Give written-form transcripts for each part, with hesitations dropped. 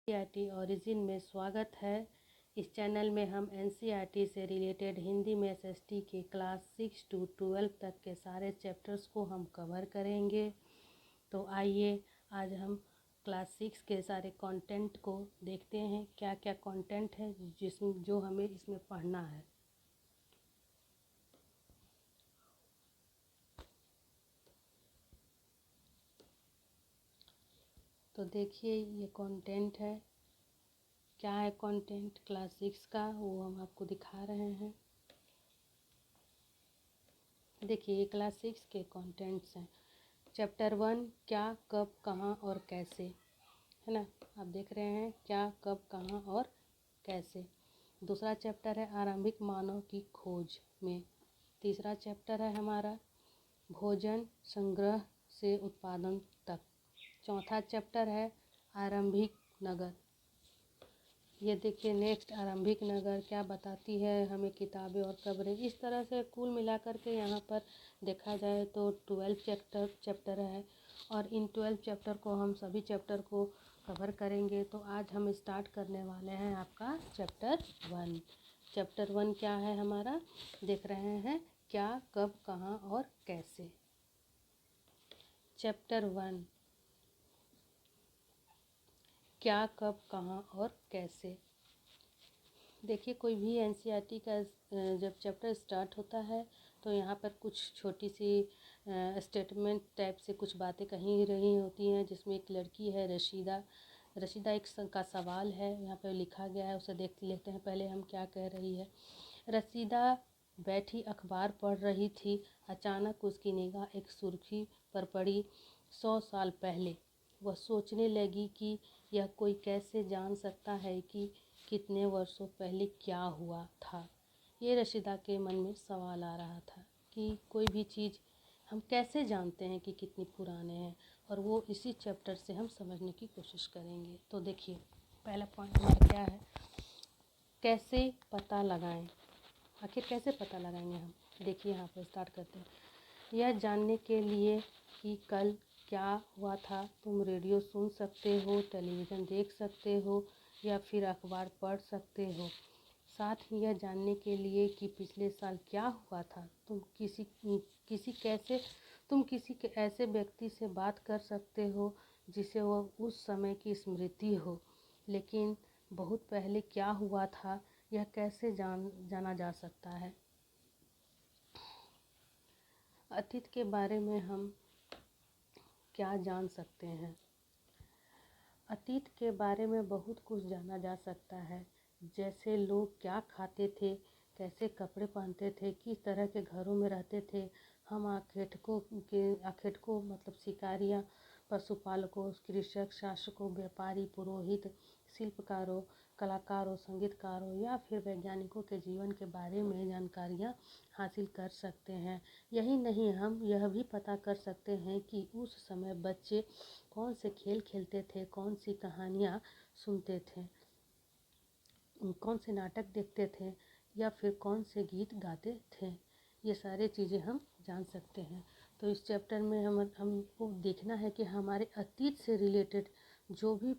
NCERT origin में स्वागत है। इस चैनल में हम एनसीईआरटी से रिलेटेड हिंदी में एसएसटी के क्लास 6 to 12 तक के सारे चैप्टर्स को हम कवर करेंगे। तो आइए आज हम क्लास 6 के सारे कंटेंट को देखते हैं, क्या क्या कंटेंट है जो हमें इसमें पढ़ना है। तो देखिए ये कंटेंट है, क्या है कंटेंट क्लास 6 का, वो हम आपको दिखा रहे हैं। देखिए ये क्लास 6 के कंटेंट्स हैं। चैप्टर 1 क्या कब कहाँ और कैसे, है ना। आप देख रहे हैं क्या कब कहाँ और कैसे। दूसरा चैप्टर है आरंभिक मानव की खोज में। तीसरा चैप्टर है हमारा भोजन संग्रह से उत्पादन तक। चौथा चैप्टर है आरंभिक नगर। ये देखिए नेक्स्ट आरंभिक नगर क्या बताती है हमें किताबें और खबरें। इस तरह से कुल मिलाकर के यहाँ पर देखा जाए तो 12 चैप्टर है और इन 12 चैप्टर को हम सभी चैप्टर को कवर करेंगे। तो आज हम स्टार्ट करने वाले हैं आपका चैप्टर 1। चैप्टर 1 क्या है हमारा, देख रहे हैं क्या कब कहाँ और कैसे। चैप्टर 1 क्या कब कहाँ और कैसे। देखिए कोई भी एनसीईआरटी का जब चैप्टर स्टार्ट होता है तो यहाँ पर कुछ छोटी सी स्टेटमेंट टाइप से कुछ बातें कही रही होती हैं, जिसमें एक लड़की है रशीदा एक का सवाल है यहाँ पर लिखा गया है, उसे देख लेते हैं पहले हम क्या कह रही है। रशीदा बैठी अखबार पढ़ रही थी, अचानक उसकी निगाह एक सुर्खी पर पड़ी। 100 साल पहले। वह सोचने लगी कि यह कोई कैसे जान सकता है कि कितने वर्षों पहले क्या हुआ था। ये रशीदा के मन में सवाल आ रहा था कि कोई भी चीज़ हम कैसे जानते हैं कि कितनी पुराने हैं, और वो इसी चैप्टर से हम समझने की कोशिश करेंगे। तो देखिए पहला पॉइंट हमारा क्या है, कैसे पता लगाएं। आखिर कैसे पता लगाएंगे हम, देखिए यहाँ पर स्टार्ट करते हैं। यह जानने के लिए कि कल क्या हुआ था तुम रेडियो सुन सकते हो, टेलीविज़न देख सकते हो या फिर अखबार पढ़ सकते हो। साथ ही यह जानने के लिए कि पिछले साल क्या हुआ था तुम किसी के ऐसे व्यक्ति से बात कर सकते हो जिसे वह उस समय की स्मृति हो, लेकिन बहुत पहले क्या हुआ था यह कैसे जाना जा सकता है। अतीत के बारे में हम क्या जान सकते हैं। अतीत के बारे में बहुत कुछ जाना जा सकता है, जैसे लोग क्या खाते थे, कैसे कपड़े पहनते थे, किस तरह के घरों में रहते थे। हम आखेटकों मतलब शिकारियाँ, पशुपालकों, कृषक, शासकों, व्यापारी, पुरोहित, शिल्पकारों, कलाकारों, संगीतकारों या फिर वैज्ञानिकों के जीवन के बारे में जानकारियाँ हासिल कर सकते हैं। यही नहीं, हम यह भी पता कर सकते हैं कि उस समय बच्चे कौन से खेल खेलते थे, कौन सी कहानियाँ सुनते थे, कौन से नाटक देखते थे या फिर कौन से गीत गाते थे। ये सारी चीज़ें हम जान सकते हैं। तो इस चैप्टर में हमको देखना है कि हमारे अतीत से रिलेटेड जो भी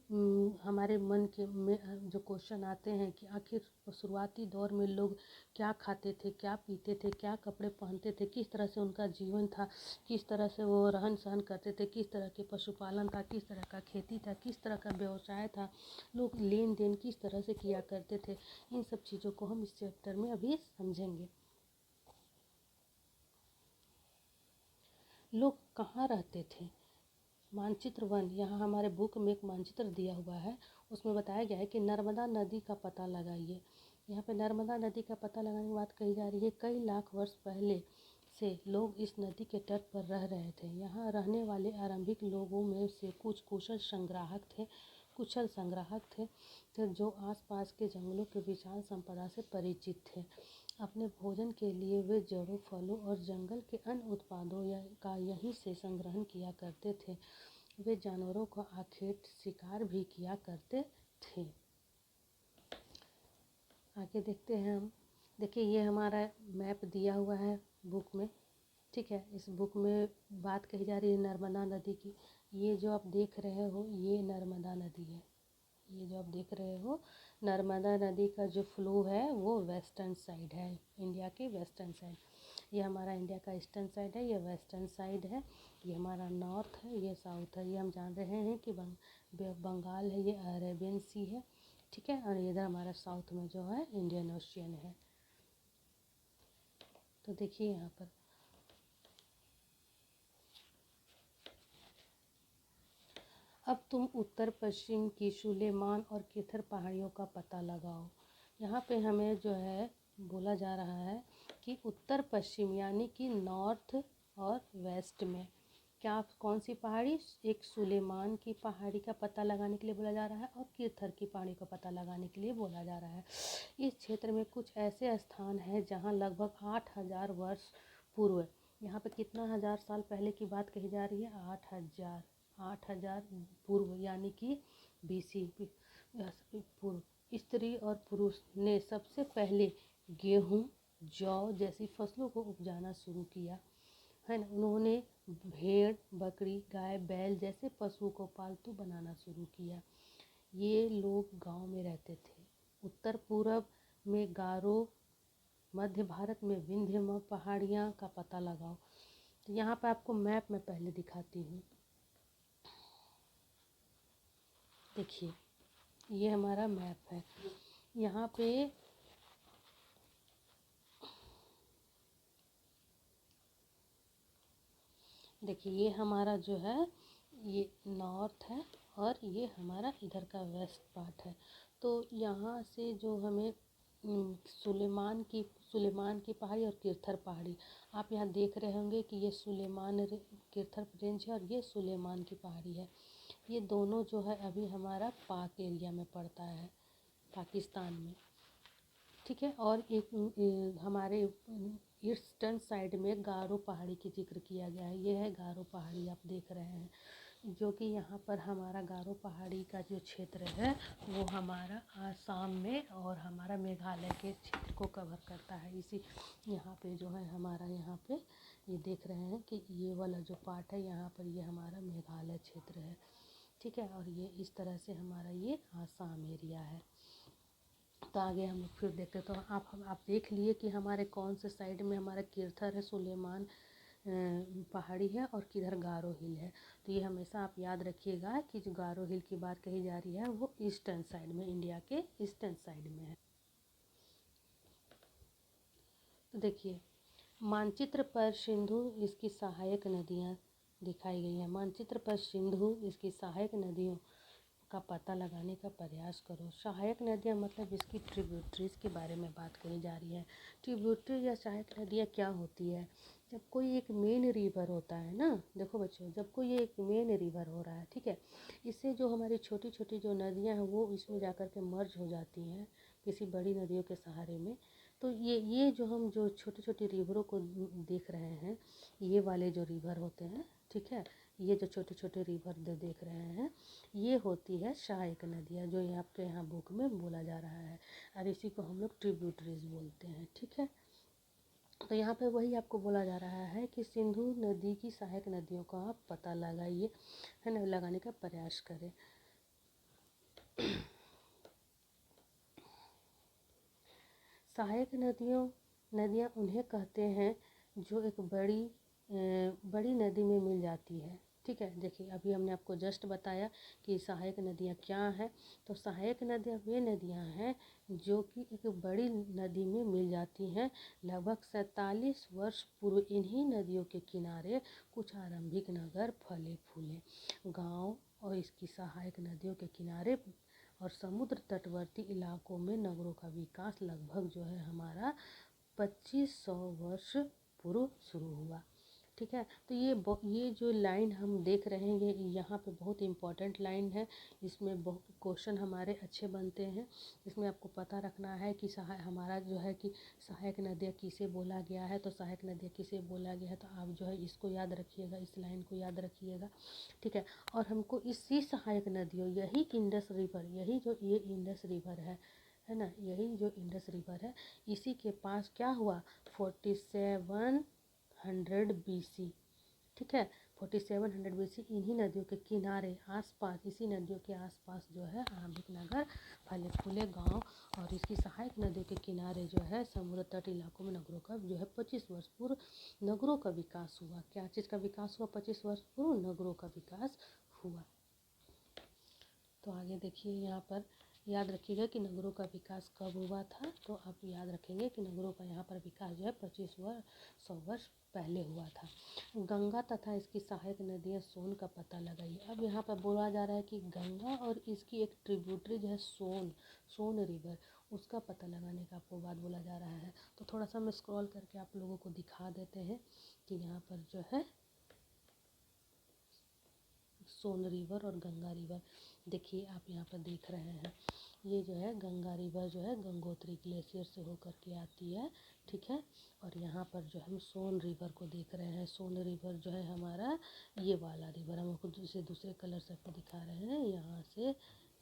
हमारे मन के में जो क्वेश्चन आते हैं कि आखिर शुरुआती दौर में लोग क्या खाते थे, क्या पीते थे, क्या कपड़े पहनते थे, किस तरह से उनका जीवन था, किस तरह से वो रहन सहन करते थे, किस तरह के पशुपालन था, किस तरह का खेती था, किस तरह का व्यवसाय था, लोग लेन देन किस तरह से किया करते थे। इन सब चीज़ों को हम इस चैप्टर में अभी समझेंगे। लोग कहाँ रहते थे। मानचित्र 1, यहाँ हमारे बुक में एक मानचित्र दिया हुआ है, उसमें बताया गया है कि नर्मदा नदी का पता लगाइए। यहाँ पे नर्मदा नदी का पता लगाने की बात कही जा रही है। कई लाख वर्ष पहले से लोग इस नदी के तट पर रह रहे थे। यहाँ रहने वाले आरंभिक लोगों में से कुछ कुशल संग्राहक थे जो आसपास के जंगलों के विशाल संपदा से परिचित थे। अपने भोजन के लिए वे जड़ों, फलों और जंगल के अन्य उत्पादों का यहीं से संग्रहण किया करते थे। वे जानवरों का आखेट शिकार भी किया करते थे। आगे देखते हैं हम। देखिए ये हमारा मैप दिया हुआ है बुक में, ठीक है। इस बुक में बात कही जा रही है नर्मदा नदी की। ये जो आप देख रहे हो ये नर्मदा नदी है, ये जो आप देख रहे हो नर्मदा नदी का जो फ्लो है वो वेस्टर्न साइड है, इंडिया के वेस्टर्न साइड। ये हमारा इंडिया का ईस्टर्न साइड है, ये वेस्टर्न साइड है, ये हमारा नॉर्थ है, ये साउथ है। ये हम जान रहे हैं कि बंगाल है, ये अरेबियन सी है, ठीक है। और इधर हमारा साउथ में जो है इंडियन ओशियन है। तो देखिए यहाँ पर अब तुम उत्तर पश्चिम की सुलेमान और किथर पहाड़ियों का पता लगाओ। यहाँ पे हमें जो है बोला जा रहा है कि उत्तर पश्चिम यानी कि नॉर्थ और वेस्ट में क्या कौन सी पहाड़ी, एक सुलेमान की पहाड़ी का पता लगाने के लिए बोला जा रहा है और किरथर की पहाड़ी का पता लगाने के लिए बोला जा रहा है। इस क्षेत्र में कुछ ऐसे स्थान हैं जहाँ लगभग 8,000 वर्ष पूर्व, यहाँ पे कितना हज़ार साल पहले की बात कही जा रही है, 8,000 पूर्व यानी कि BC पूर्व स्त्री और पुरुष ने सबसे पहले गेहूँ, जौ जैसी फसलों को उपजाना शुरू किया, है ना। उन्होंने भेड़, बकरी, गाय, बैल जैसे पशुओं को पालतू बनाना शुरू किया। ये लोग गांव में रहते थे। उत्तर पूर्व में गारो, मध्य भारत में विंध्य पहाड़ियाँ का पता लगाओ। तो यहाँ पर आपको मैप में पहले दिखाती हूँ। देखिए ये हमारा मैप है। यहाँ पे देखिए ये हमारा जो है ये नॉर्थ है और ये हमारा इधर का वेस्ट पार्ट है। तो यहाँ से जो हमें सुलेमान की पहाड़ी और किरथर पहाड़ी, आप यहाँ देख रहे होंगे कि ये किरथर रेंज है और ये सुलेमान की पहाड़ी है। ये दोनों जो है अभी हमारा पाक एरिया में पड़ता है, पाकिस्तान में, ठीक है। और एक हमारे ईस्टर्न साइड में गारो पहाड़ी की जिक्र किया गया है। ये है गारो पहाड़ी, आप देख रहे हैं, जो कि यहाँ पर हमारा गारो पहाड़ी का जो क्षेत्र है वो हमारा आसाम में और हमारा मेघालय के क्षेत्र को कवर करता है। इसी यहाँ पे जो है हमारा यहाँ पे ये देख रहे हैं कि ये वाला जो पार्ट है यहाँ पर ये हमारा मेघालय क्षेत्र है, ठीक है। और ये इस तरह से हमारा ये आसाम एरिया है। तो आगे हम लोग फिर देखते तो आप देख लिए कि हमारे कौन से साइड में हमारा किरथर है, सुलेमान पहाड़ी है और किधर गारो हिल है। तो ये हमेशा आप याद रखिएगा कि जो गारो हिल की बात कही जा रही है वो ईस्टर्न साइड में, इंडिया के ईस्टर्न साइड में है। तो देखिए मानचित्र पर सिंधु इसकी सहायक नदियाँ दिखाई गई हैं। मानचित्र पर सिंधु इसकी सहायक नदियों का पता लगाने का प्रयास करो। सहायक नदियाँ मतलब इसकी ट्रिब्यूटरीज के बारे में बात करी जा रही है। ट्रिब्यूटरी या सहायक नदियाँ क्या होती है, जब कोई एक मेन रिवर होता है ना, देखो बच्चों, जब कोई एक मेन रिवर हो रहा है, ठीक है, इससे जो हमारी छोटी छोटी जो नदियाँ हैं वो इसमें जाकर के मर्ज हो जाती हैं किसी बड़ी नदियों के सहारे में। तो ये जो हम जो छोटी छोटी रिवरों को देख रहे हैं, ये वाले जो रिवर होते हैं, ठीक है, ये जो छोटे छोटे रिवर देख रहे हैं ये होती है सहायक नदियाँ, जो ये आपके यहाँ बुक में बोला जा रहा है। और इसी को हम लोग ट्रिब्यूटरीज बोलते हैं, ठीक है। तो यहाँ पे वही आपको बोला जा रहा है कि सिंधु नदी की सहायक नदियों का आप पता लगाइए, है ना, लगाने का प्रयास करें। सहायक नदियाँ उन्हें कहते हैं जो एक बड़ी नदी में मिल जाती है, ठीक है। देखिए अभी हमने आपको जस्ट बताया कि सहायक नदियाँ क्या हैं। तो सहायक नदियाँ वे नदियाँ हैं जो कि एक बड़ी नदी में मिल जाती हैं। लगभग 47 वर्ष पूर्व इन्हीं नदियों के किनारे कुछ आरंभिक नगर फले फूले गांव और इसकी सहायक नदियों के किनारे और समुद्र तटवर्ती इलाकों में नगरों का विकास लगभग जो है हमारा 2500 वर्ष पूर्व शुरू हुआ, ठीक है। तो ये जो लाइन हम देख रहे हैं ये यहाँ पे बहुत इम्पोर्टेंट लाइन है। इसमें बहुत क्वेश्चन हमारे अच्छे बनते हैं। इसमें आपको पता रखना है कि हमारा जो है कि सहायक नदियाँ किसे बोला गया है। तो सहायक नदियाँ किसे बोला गया है तो आप जो है इसको याद रखिएगा, इस लाइन को याद रखिएगा, ठीक है। और हमको इसी सहायक नदियों यही इंडस रिवर, यही जो ये इंडस रिवर है ना, यही जो इंडस रिवर है इसी के पास क्या हुआ 4700 BC, ठीक है। 4700 BC इन्हीं नदियों के किनारे आसपास, इसी नदियों के आसपास जो है आरंभिक नगर फले फूले गांव, और इसकी सहायक नदियों के किनारे जो है समुद्र तट इलाकों में नगरों का जो है 25 वर्ष पूर्व नगरों का विकास हुआ। क्या चीज़ का विकास हुआ? 25 वर्ष पूर्व नगरों का विकास हुआ। तो आगे देखिए यहाँ पर याद रखिएगा कि नगरों का विकास कब हुआ था। तो आप याद रखेंगे कि नगरों का यहाँ पर विकास जो है 100 वर्ष पहले हुआ था। गंगा तथा इसकी सहायक नदियाँ सोन का पता लगाइए। अब यहाँ पर बोला जा रहा है कि गंगा और इसकी एक ट्रिब्यूटरी जो है सोन रिवर, उसका पता लगाने का आपको बात बोला जा रहा है। तो थोड़ा सा मैं स्क्रॉल करके आप लोगों को दिखा देते हैं कि यहाँ पर जो है सोन रिवर और गंगा रिवर, देखिए आप यहाँ पर देख रहे हैं, ये जो है गंगा रिवर जो है गंगोत्री ग्लेशियर से होकर के आती है, ठीक है। और यहाँ पर जो हम सोन रिवर को देख रहे हैं, सोन रिवर जो है हमारा ये वाला रिवर, हम आपको दूसरे कलर से आपको दिखा रहे हैं।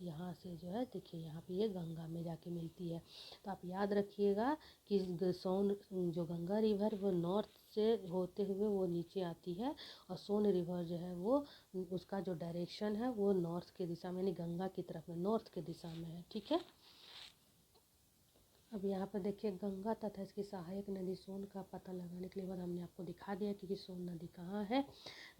यहाँ से जो है देखिए यहाँ पे ये गंगा में जाके मिलती है। तो आप याद रखिएगा कि सोन जो गंगा रिवर वो नॉर्थ से होते हुए वो नीचे आती है, और सोन रिवर जो है वो उसका जो डायरेक्शन है वो नॉर्थ के दिशा में, यानी गंगा की तरफ में, नॉर्थ के दिशा में है, ठीक है। अब यहाँ पर देखिए गंगा तथा इसकी सहायक नदी सोन का पता लगाने के लिए बाद हमने आपको दिखा दिया कि सोन नदी कहाँ है।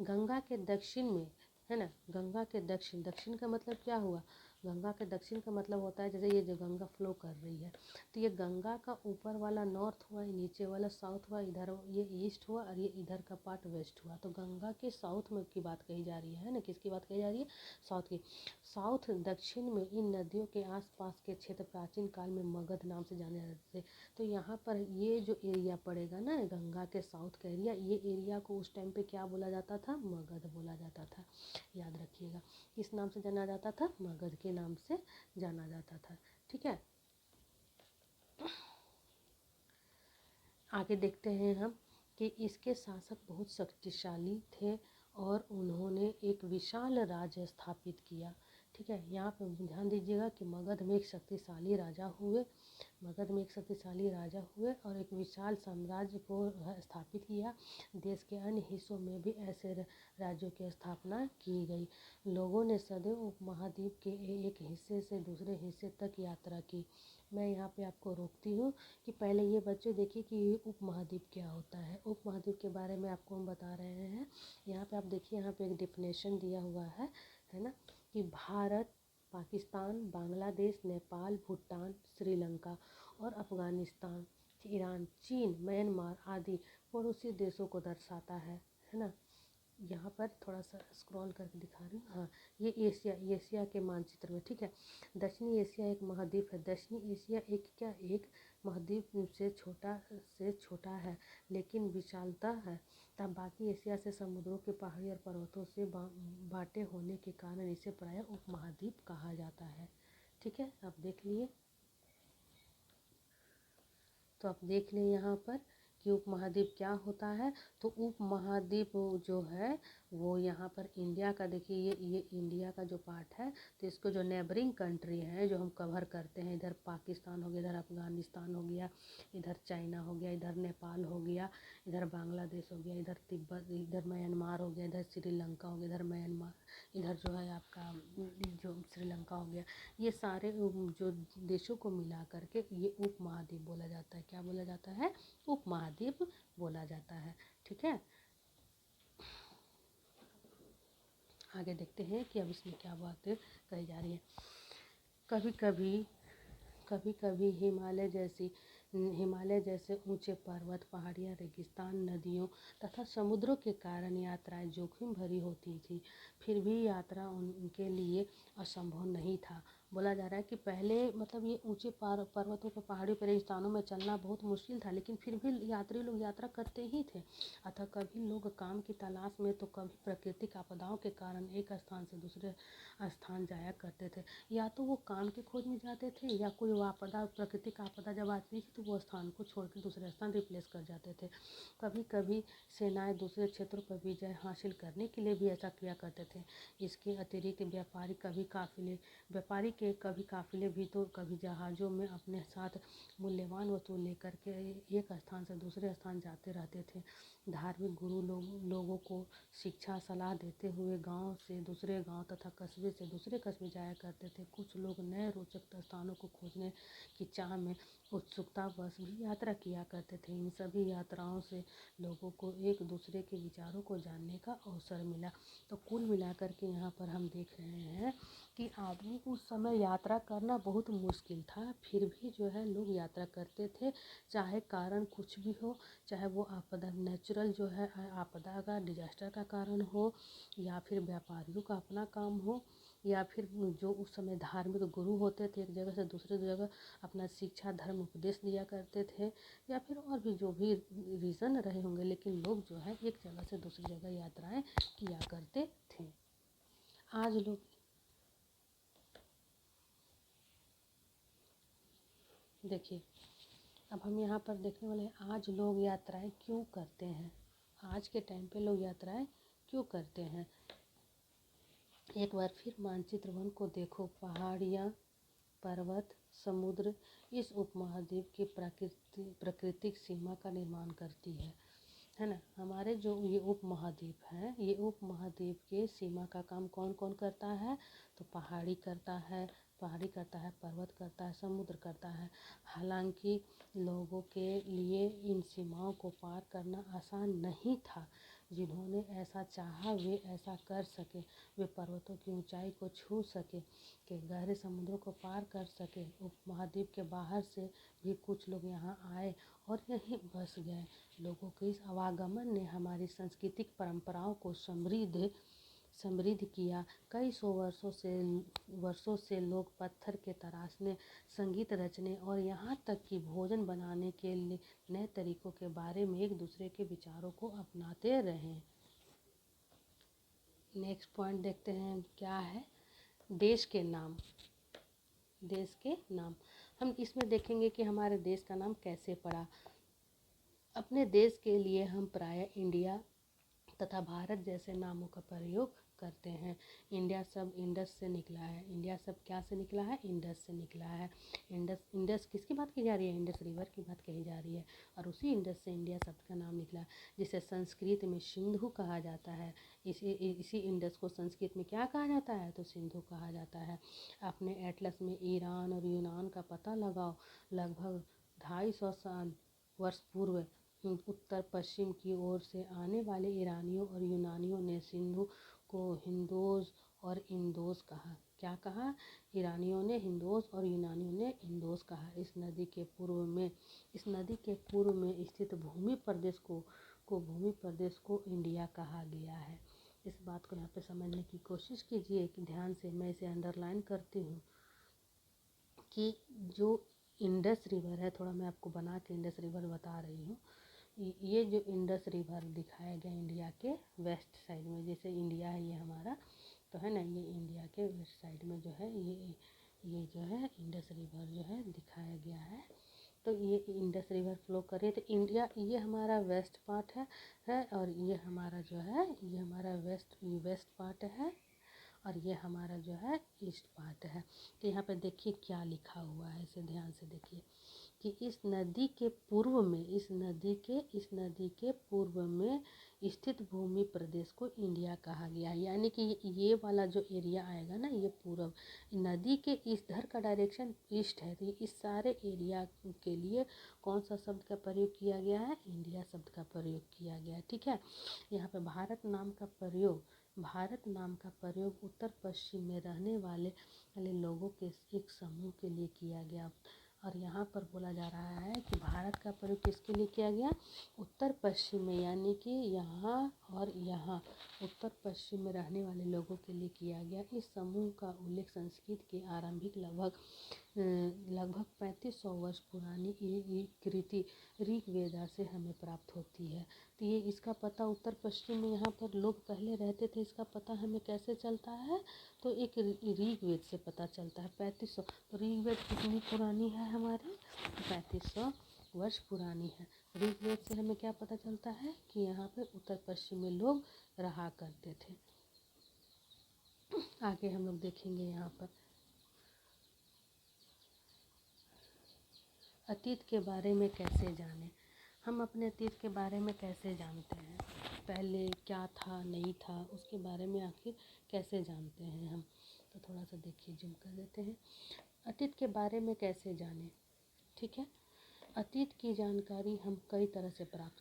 गंगा के दक्षिण में है ना, गंगा के दक्षिण का मतलब क्या हुआ? गंगा के दक्षिण का मतलब होता है जैसे ये जो गंगा फ्लो कर रही है, तो ये गंगा का ऊपर वाला नॉर्थ हुआ, नीचे वाला साउथ हुआ, इधर ये ईस्ट हुआ और ये इधर का पार्ट वेस्ट हुआ। तो गंगा के साउथ में की बात कही जा रही है ना, किसकी बात कही जा रही है? साउथ की। साउथ दक्षिण में इन नदियों के आसपास के क्षेत्र प्राचीन काल में मगध नाम से जाने जाते थे। तो यहाँ पर ये जो एरिया पड़ेगा ना गंगा के साउथ का एरिया, ये एरिया को उस टाइम पे क्या बोला जाता था? मगध बोला जाता था। याद रखिएगा किस नाम से जाना जाता था? मगध के नाम से जाना जाता था, ठीक है। आगे देखते हैं हम कि इसके शासक बहुत शक्तिशाली थे और उन्होंने एक विशाल राज्य स्थापित किया, ठीक है। यहाँ पर ध्यान दीजिएगा कि मगध में एक शक्तिशाली राजा हुए, और एक विशाल साम्राज्य को स्थापित किया। देश के अन्य हिस्सों में भी ऐसे राज्यों की स्थापना की गई। लोगों ने सदैव उपमहाद्वीप के एक हिस्से से दूसरे हिस्से तक यात्रा की। मैं यहाँ पे आपको रोकती हूँ कि पहले ये बच्चे देखिए कि ये उपमहाद्वीप क्या होता है। उपमहाद्वीप के बारे में आपको हम बता रहे हैं। यहाँ पे आप देखिए, यहाँ पे एक डेफिनेशन दिया हुआ है ना, कि भारत, पाकिस्तान, बांग्लादेश, नेपाल, भूटान, श्रीलंका और अफ़गानिस्तान, ईरान, चीन, म्यांमार आदि पड़ोसी देशों को दर्शाता है ना। यहाँ पर थोड़ा सा स्क्रॉल करके दिखा रही हूँ। हाँ, ये एशिया के मानचित्र में, ठीक है। दक्षिणी एशिया एक महाद्वीप है। दक्षिणी एशिया एक महाद्वीप से छोटा है, लेकिन विशालता है तब बाकी एशिया से समुद्रों के पहाड़ी और पर्वतों से बाटे होने के कारण इसे प्रायः उपमहाद्वीप कहा जाता है, ठीक है। आप देख लिए। तो आप देख लें यहाँ पर कि उपमहाद्वीप क्या होता है। तो उपमहाद्वीप जो है वो यहाँ पर इंडिया का, देखिए ये इंडिया का जो पार्ट है, तो इसको जो नेबरिंग कंट्री है जो हम कवर करते हैं, इधर पाकिस्तान हो गया, इधर अफ़गानिस्तान हो गया, इधर चाइना हो गया, इधर नेपाल हो गया, इधर बांग्लादेश हो गया, इधर तिब्बत, इधर म्यांमार हो गया, इधर श्रीलंका हो गया, इधर म्यांमार, इधर जो है आपका जो श्रीलंका हो गया। ये सारे जो देशों को मिला करके ये उपमहाद्वीप बोला जाता है। क्या बोला जाता है? उपमहाद्वीप बोला जाता है, ठीक है। आगे देखते हैं कि अब इसमें क्या बात कही जा रही है। कभी कभी हिमालय जैसे ऊंचे पर्वत, पहाड़ियाँ, रेगिस्तान, नदियों तथा समुद्रों के कारण यात्राएं जोखिम भरी होती थी। फिर भी यात्रा उनके लिए असंभव नहीं था। बोला जा रहा है कि पहले मतलब ये ऊंचे पर्वतों पर, पहाड़ियों पर, रेगिस्तानों में चलना बहुत मुश्किल था, लेकिन फिर भी यात्री लोग यात्रा करते ही थे। अतः कभी लोग काम की तलाश में तो कभी प्राकृतिक आपदाओं के कारण एक स्थान से दूसरे स्थान जाया करते थे। या तो वो काम की खोज में जाते थे, या कोई आपदा, प्राकृतिक आपदा जब आती थी तो वो स्थान को छोड़कर दूसरे स्थान रिप्लेस कर जाते थे। कभी कभी सेनाएं दूसरे क्षेत्रों पर विजय हासिल करने के लिए भी ऐसा किया करते थे। इसके अतिरिक्त व्यापारी के कभी काफ़िले भी तो कभी जहाज़ों में अपने साथ मूल्यवान वस्तु लेकर के एक स्थान से दूसरे स्थान जाते रहते थे। धार्मिक गुरु लोगों को शिक्षा सलाह देते हुए गांव से दूसरे गांव तथा कस्बे से दूसरे कस्बे जाया करते थे। कुछ लोग नए रोचक स्थानों को खोजने की चाह में उत्सुकतावश भी यात्रा किया करते थे। इन सभी यात्राओं से लोगों को एक दूसरे के विचारों को जानने का अवसर मिला। तो कुल मिलाकर के यहाँ पर हम देख रहे हैं कि आदमी उस समय यात्रा करना बहुत मुश्किल था, फिर भी जो है लोग यात्रा करते थे, चाहे कारण कुछ भी हो, चाहे वो आपदा नेचुरल जो है आपदा का डिजास्टर का कारण हो, या फिर व्यापारियों का अपना काम हो, या फिर जो उस समय धार्मिक गुरु होते थे एक जगह से दूसरे जगह अपना शिक्षा धर्म उपदेश दिया करते थे, या फिर और भी जो भी रीज़न रहे होंगे, लेकिन लोग जो है एक जगह से दूसरी जगह यात्राएं किया करते थे। आज लोग देखिए, अब हम यहाँ पर देखने वाले हैं आज लोग यात्राएं क्यों करते हैं। आज के टाइम पे लोग यात्राएं क्यों करते हैं। एक बार फिर मानचित्र वन को देखो, पहाड़ियाँ, पर्वत, समुद्र इस उपमहाद्वीप की प्राकृतिक सीमा का निर्माण करती है ना। हमारे जो ये उपमहाद्वीप हैं, ये उपमहाद्वीप के सीमा का काम कौन कौन करता है, तो पहाड़ी करता है, पर्वत करता है, समुद्र करता है। हालांकि लोगों के लिए इन सीमाओं को पार करना आसान नहीं था। जिन्होंने ऐसा चाहा वे ऐसा कर सके, वे पर्वतों की ऊंचाई को छू सके, कि गहरे समुद्रों को पार कर सके। उपमहाद्वीप के बाहर से भी कुछ लोग यहाँ आए और यहीं बस गए। लोगों के इस आवागमन ने हमारी सांस्कृतिक परंपराओं को समृद्ध किया। कई सौ वर्षों से लोग पत्थर के तराशने, संगीत रचने और यहाँ तक कि भोजन बनाने के लिए नए तरीकों के बारे में एक दूसरे के विचारों को अपनाते रहे। नेक्स्ट पॉइंट देखते हैं क्या है, देश के नाम। देश के नाम हम इसमें देखेंगे कि हमारे देश का नाम कैसे पड़ा। अपने देश के लिए हम प्रायः इंडिया तथा भारत जैसे नामों का प्रयोग करते हैं। इंडिया शब्द इंडस से निकला है। इंडिया शब्द क्या से निकला है, इंडस से निकला है। इंडस किसकी बात की जा रही है, इंडस रिवर की बात कही जा रही है, और उसी इंडस से इंडिया शब्द का नाम निकला है, जिसे संस्कृत में सिंधु कहा जाता है। इसी इंडस को संस्कृत में क्या कहा जाता है, तो सिंधु कहा जाता है। अपने एटलस में ईरान और यूनान का पता लगाओ। लगभग 250 वर्ष पूर्व उत्तर पश्चिम की ओर से आने वाले ईरानियों और यूनानियों ने सिंधु को हिंदोज और इंदोस कहा। क्या कहा, ईरानियों ने हिंदोस और यूनानियों ने इंदोस कहा। इस नदी के पूर्व में स्थित भूमि प्रदेश को इंडिया कहा गया है। इस बात को यहाँ पे समझने की कोशिश कीजिए कि ध्यान से, मैं इसे अंडरलाइन करती हूँ कि जो इंडस रिवर है, थोड़ा मैं आपको बना के इंडस रिवर बता रही हूँ। ये जो इंडस रिवर दिखाया गया इंडिया के वेस्ट साइड में, जैसे इंडिया है ये हमारा, तो है ना, ये इंडिया के वेस्ट साइड में जो है ये जो है इंडस रिवर जो है दिखाया गया है। तो ये इंडस रिवर फ्लो करे तो इंडिया, ये हमारा वेस्ट पार्ट है और ये हमारा जो है ये हमारा वेस्ट पार्ट है, और ये हमारा जो है ईस्ट पार्ट है। तो यहाँ पे देखिए क्या लिखा हुआ है, इसे ध्यान से देखिए कि इस नदी के पूर्व में स्थित भूमि प्रदेश को इंडिया कहा गया है। यानी कि ये वाला जो एरिया आएगा ना, ये पूर्व, नदी के इधर का डायरेक्शन ईस्ट है, तो इस सारे एरिया के लिए कौन सा शब्द का प्रयोग किया गया है, इंडिया शब्द का प्रयोग किया गया है। ठीक है। यहाँ पे भारत नाम का प्रयोग उत्तर पश्चिम में रहने वाले लोगों के एक समूह के लिए किया गया। और यहाँ पर बोला जा रहा है कि भारत का प्रयोग किसके लिए किया गया, उत्तर पश्चिम में, यानी कि यहाँ और यहाँ उत्तर पश्चिम में रहने वाले लोगों के लिए किया गया। इस समूह का उल्लेख संस्कृत के आरंभिक लगभग 3500 वर्ष पुरानी कृति ऋग्वेदा से हमें प्राप्त होती है। तो ये इसका पता उत्तर पश्चिम में यहाँ पर लोग पहले रहते थे, इसका पता हमें कैसे चलता है, तो एक ऋग्वेद से पता चलता है। 3500, तो ऋग्वेद कितनी पुरानी है हमारी, 3500 वर्ष पुरानी है। ऋग्वेद से हमें क्या पता चलता है कि यहाँ पे उत्तर पश्चिम में लोग रहा करते थे। आगे हम लोग देखेंगे यहाँ पर अतीत के बारे में कैसे जानें। हम अपने अतीत के बारे में कैसे जानते हैं, पहले क्या था नहीं था उसके बारे में आखिर कैसे जानते हैं हम। तो थोड़ा सा देखिए, जूम कर देते हैं। अतीत के बारे में कैसे जानें, ठीक है। अतीत की जानकारी हम कई तरह से प्राप्त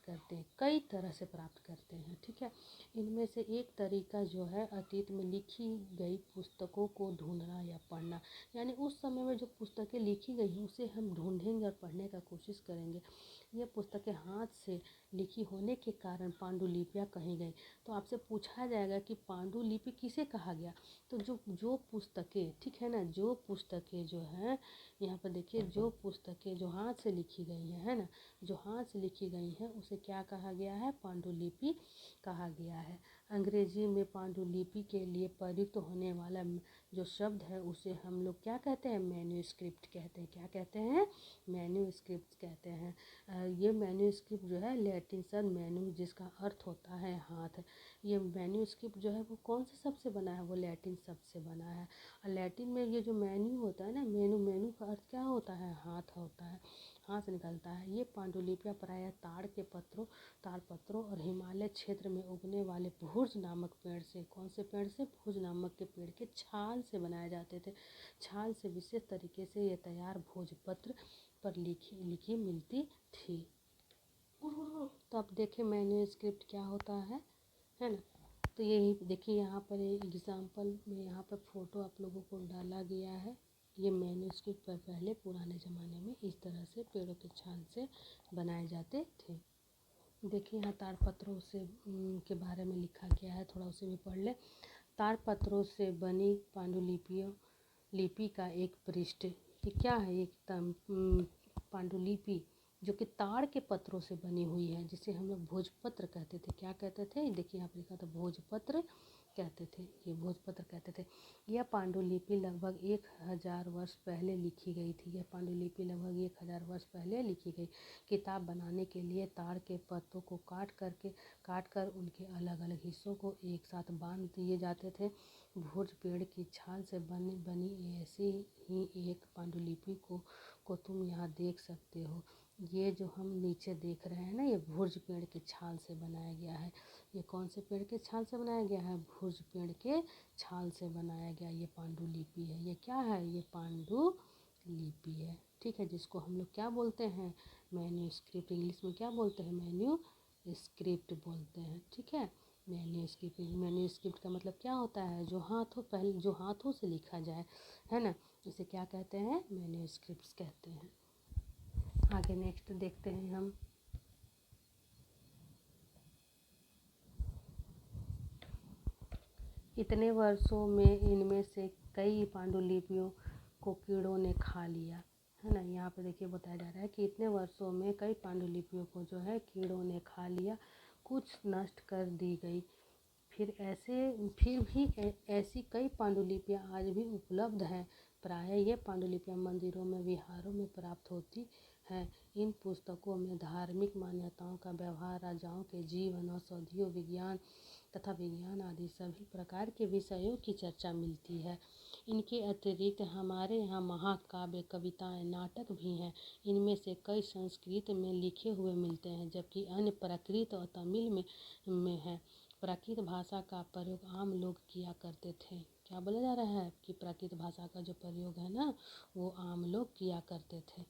करते हैं, ठीक है। इनमें से एक तरीका जो है अतीत में लिखी गई पुस्तकों को ढूंढना या पढ़ना, यानी उस समय में जो पुस्तकें लिखी गई हैं उसे हम ढूंढेंगे और पढ़ने का कोशिश करेंगे। ये पुस्तकें हाथ से लिखी होने के कारण पांडुलिपियाँ कही गई। तो आपसे पूछा जाएगा कि पांडुलिपि किसे कहा गया, तो जो पुस्तकें, ठीक है ना, जो पुस्तकें जो हैं यहाँ पर देखिए, जो पुस्तकें जो हाथ से लिखी गई हैं, है ना, जो हाथ से लिखी गई हैं उसे क्या कहा गया है, पांडुलिपि कहा गया है। अंग्रेजी में पांडुलिपि के लिए प्रयुक्त होने वाला जो शब्द है उसे हम लोग क्या कहते हैं, मैन्युस्क्रिप्ट कहते हैं। क्या कहते हैं, मैन्युस्क्रिप्ट कहते हैं। ये मैन्युस्क्रिप्ट जो है लैटिन शब्द मैन्यू जिसका अर्थ होता है हाथ, ये मैन्युस्क्रिप्ट जो है वो कौन से शब्द से बना है, वो लैटिन शब्द से बना है। और लैटिन में ये जो मेन्यू होता है ना, मेनू का अर्थ क्या होता है, हाथ होता है, हाथ से निकलता है। ये पांडुलिपियाँ प्रायः ताड़ पत्रों और हिमालय क्षेत्र में उगने वाले भुर्ज नामक पेड़ से, कौन से पेड़ से, भुर्ज नामक के पेड़ के छाल से बनाए जाते थे। छाल से विशेष तरीके से ये तैयार भोजपत्र पर लिखी मिलती थी। तो अब देखें मैन्युस्क्रिप्ट क्या होता है ना। तो यही देखिए, यहाँ पर एग्जाम्पल में यहाँ पर फ़ोटो आप लोगों को डाला गया है। ये मैन्युस्क्रिप्ट पर पहले पुराने ज़माने में इस तरह से पेड़ों के छाल से बनाए जाते थे। देखिए यहाँ ताड़पत्रों से के बारे में लिखा गया है, थोड़ा उसे भी पढ़ लें। ताड़पत्रों से बनी लिपि का एक पृष्ठ, ये क्या है, एक पांडुलिपि जो कि ताड़ के पत्रों से बनी हुई है, जिसे हम लोग भोजपत्र कहते थे। क्या कहते थे, देखिए यहाँ पर लिखा था भोजपत्र कहते थे, ये भोजपत्र कहते थे। यह पांडुलिपि लगभग 1000 वर्ष पहले लिखी गई थी। यह पांडुलिपि लगभग 1000 वर्ष पहले लिखी गई। किताब बनाने के लिए ताड़ के पत्तों को काट कर उनके अलग अलग हिस्सों को एक साथ बांध दिए जाते थे। भोज पेड़ की छाल से बनी ऐसी ही एक पांडुलिपि को तुम यहाँ देख सकते हो। ये जो हम नीचे देख रहे हैं ना, ये भुर्ज पेड़ के छाल से बनाया गया है। ये कौन से पेड़ के छाल से बनाया गया है, भुर्ज पेड़ के छाल से बनाया गया ये पांडुलिपि है। ये क्या है, ये पांडुलिपि है, ठीक है, जिसको हम लोग क्या बोलते हैं, मैन्युस्क्रिप्ट। इंग्लिश में क्या बोलते हैं, मैन्युस्क्रिप्ट बोलते हैं, ठीक है। मैन्युस्क्रिप्ट का मतलब क्या होता है, जो हाथों से लिखा जाए, है ना, इसे क्या कहते हैं, मैन्युस्क्रिप्ट्स कहते हैं। आगे नेक्स्ट देखते हैं हम। इतने वर्षों में इनमें से कई पांडुलिपियों को कीड़ों ने खा लिया, है ना। यहाँ पे देखिए बताया जा रहा है कि इतने वर्षों में कई पांडुलिपियों को जो है कीड़ों ने खा लिया, कुछ नष्ट कर दी गई। फिर भी ऐसी कई पांडुलिपियाँ आज भी उपलब्ध हैं। प्रायः ये पांडुलिपियाँ मंदिरों में, विहारों में प्राप्त होती हैं। इन पुस्तकों में धार्मिक मान्यताओं का व्यवहार, राजाओं के जीवन, औषधियों, विज्ञान आदि सभी प्रकार के विषयों की चर्चा मिलती है। इनके अतिरिक्त हमारे यहाँ महाकाव्य, कविताएं, नाटक भी हैं। इनमें से कई संस्कृत में लिखे हुए मिलते हैं, जबकि अन्य प्राकृत और तमिल में है। प्राकृत भाषा का प्रयोग आम लोग किया करते थे। क्या बोला जा रहा है कि प्राकृत भाषा का जो प्रयोग है ना, वो आम लोग किया करते थे।